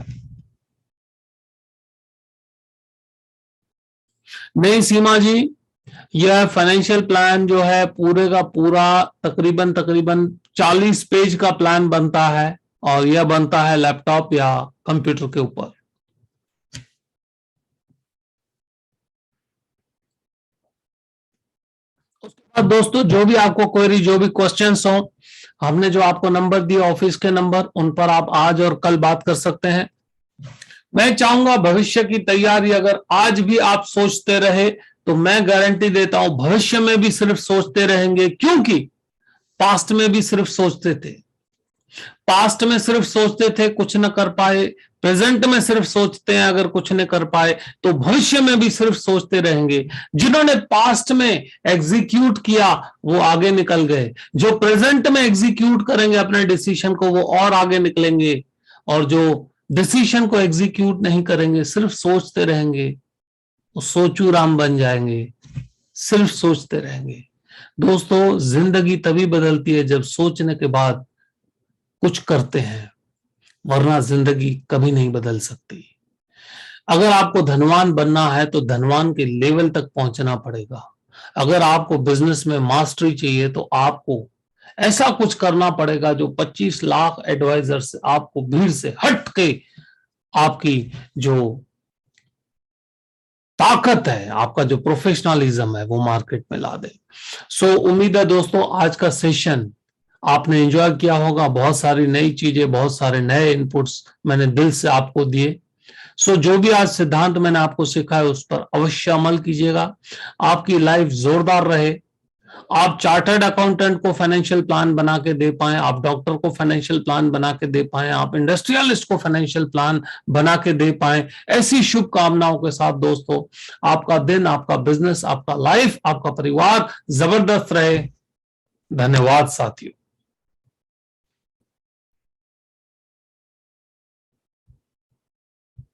नहीं सीमा जी, यह फाइनेंशियल प्लान जो है पूरे का पूरा तकरीबन 40 पेज का प्लान बनता है, और यह बनता है लैपटॉप या कंप्यूटर के ऊपर। उसके बाद दोस्तों जो भी आपको क्वेरी, जो भी क्वेश्चंस हो, हमने जो आपको नंबर दिए ऑफिस के नंबर, उन पर आप आज और कल बात कर सकते हैं। मैं चाहूंगा भविष्य की तैयारी अगर आज भी आप सोचते रहे तो मैं गारंटी देता हूं भविष्य में भी सिर्फ सोचते रहेंगे, क्योंकि पास्ट में भी सिर्फ सोचते थे, पास्ट में सिर्फ सोचते थे, कुछ न कर पाए, प्रेजेंट में सिर्फ सोचते हैं, अगर कुछ न कर पाए तो भविष्य में भी सिर्फ सोचते रहेंगे। जिन्होंने पास्ट में एग्जीक्यूट किया वो आगे निकल गए, जो प्रेजेंट में एग्जीक्यूट करेंगे अपने डिसीजन को वो और आगे निकलेंगे, और जो डिसीजन को एग्जीक्यूट नहीं करेंगे, सिर्फ सोचते रहेंगे, वो सोचू राम बन जाएंगे, सिर्फ सोचते रहेंगे। दोस्तों जिंदगी तभी बदलती है जब सोचने के बाद कुछ करते हैं, वरना जिंदगी कभी नहीं बदल सकती। अगर आपको धनवान बनना है तो धनवान के लेवल तक पहुंचना पड़ेगा। अगर आपको बिजनेस में मास्टरी चाहिए तो आपको ऐसा कुछ करना पड़ेगा जो 25 लाख एडवाइजर से, आपको भीड़ से हट के आपकी जो ताकत है, आपका जो प्रोफेशनलिज्म है वो मार्केट में ला दे। सो उम्मीद है दोस्तों आज का सेशन आपने एंजॉय किया होगा, बहुत सारी नई चीजें, बहुत सारे नए इनपुट्स मैंने दिल से आपको दिए। सो जो भी आज सिद्धांत मैंने आपको सिखाया उस पर अवश्य अमल कीजिएगा, आपकी लाइफ जोरदार रहे, आप चार्टर्ड अकाउंटेंट को फाइनेंशियल प्लान बना के दे पाए, आप डॉक्टर को फाइनेंशियल प्लान बना के दे पाए, आप इंडस्ट्रियलिस्ट को फाइनेंशियल प्लान बना के दे पाए। ऐसी शुभकामनाओं के साथ दोस्तों आपका दिन, आपका बिजनेस, आपका लाइफ, आपका परिवार जबरदस्त रहे। धन्यवाद साथियों।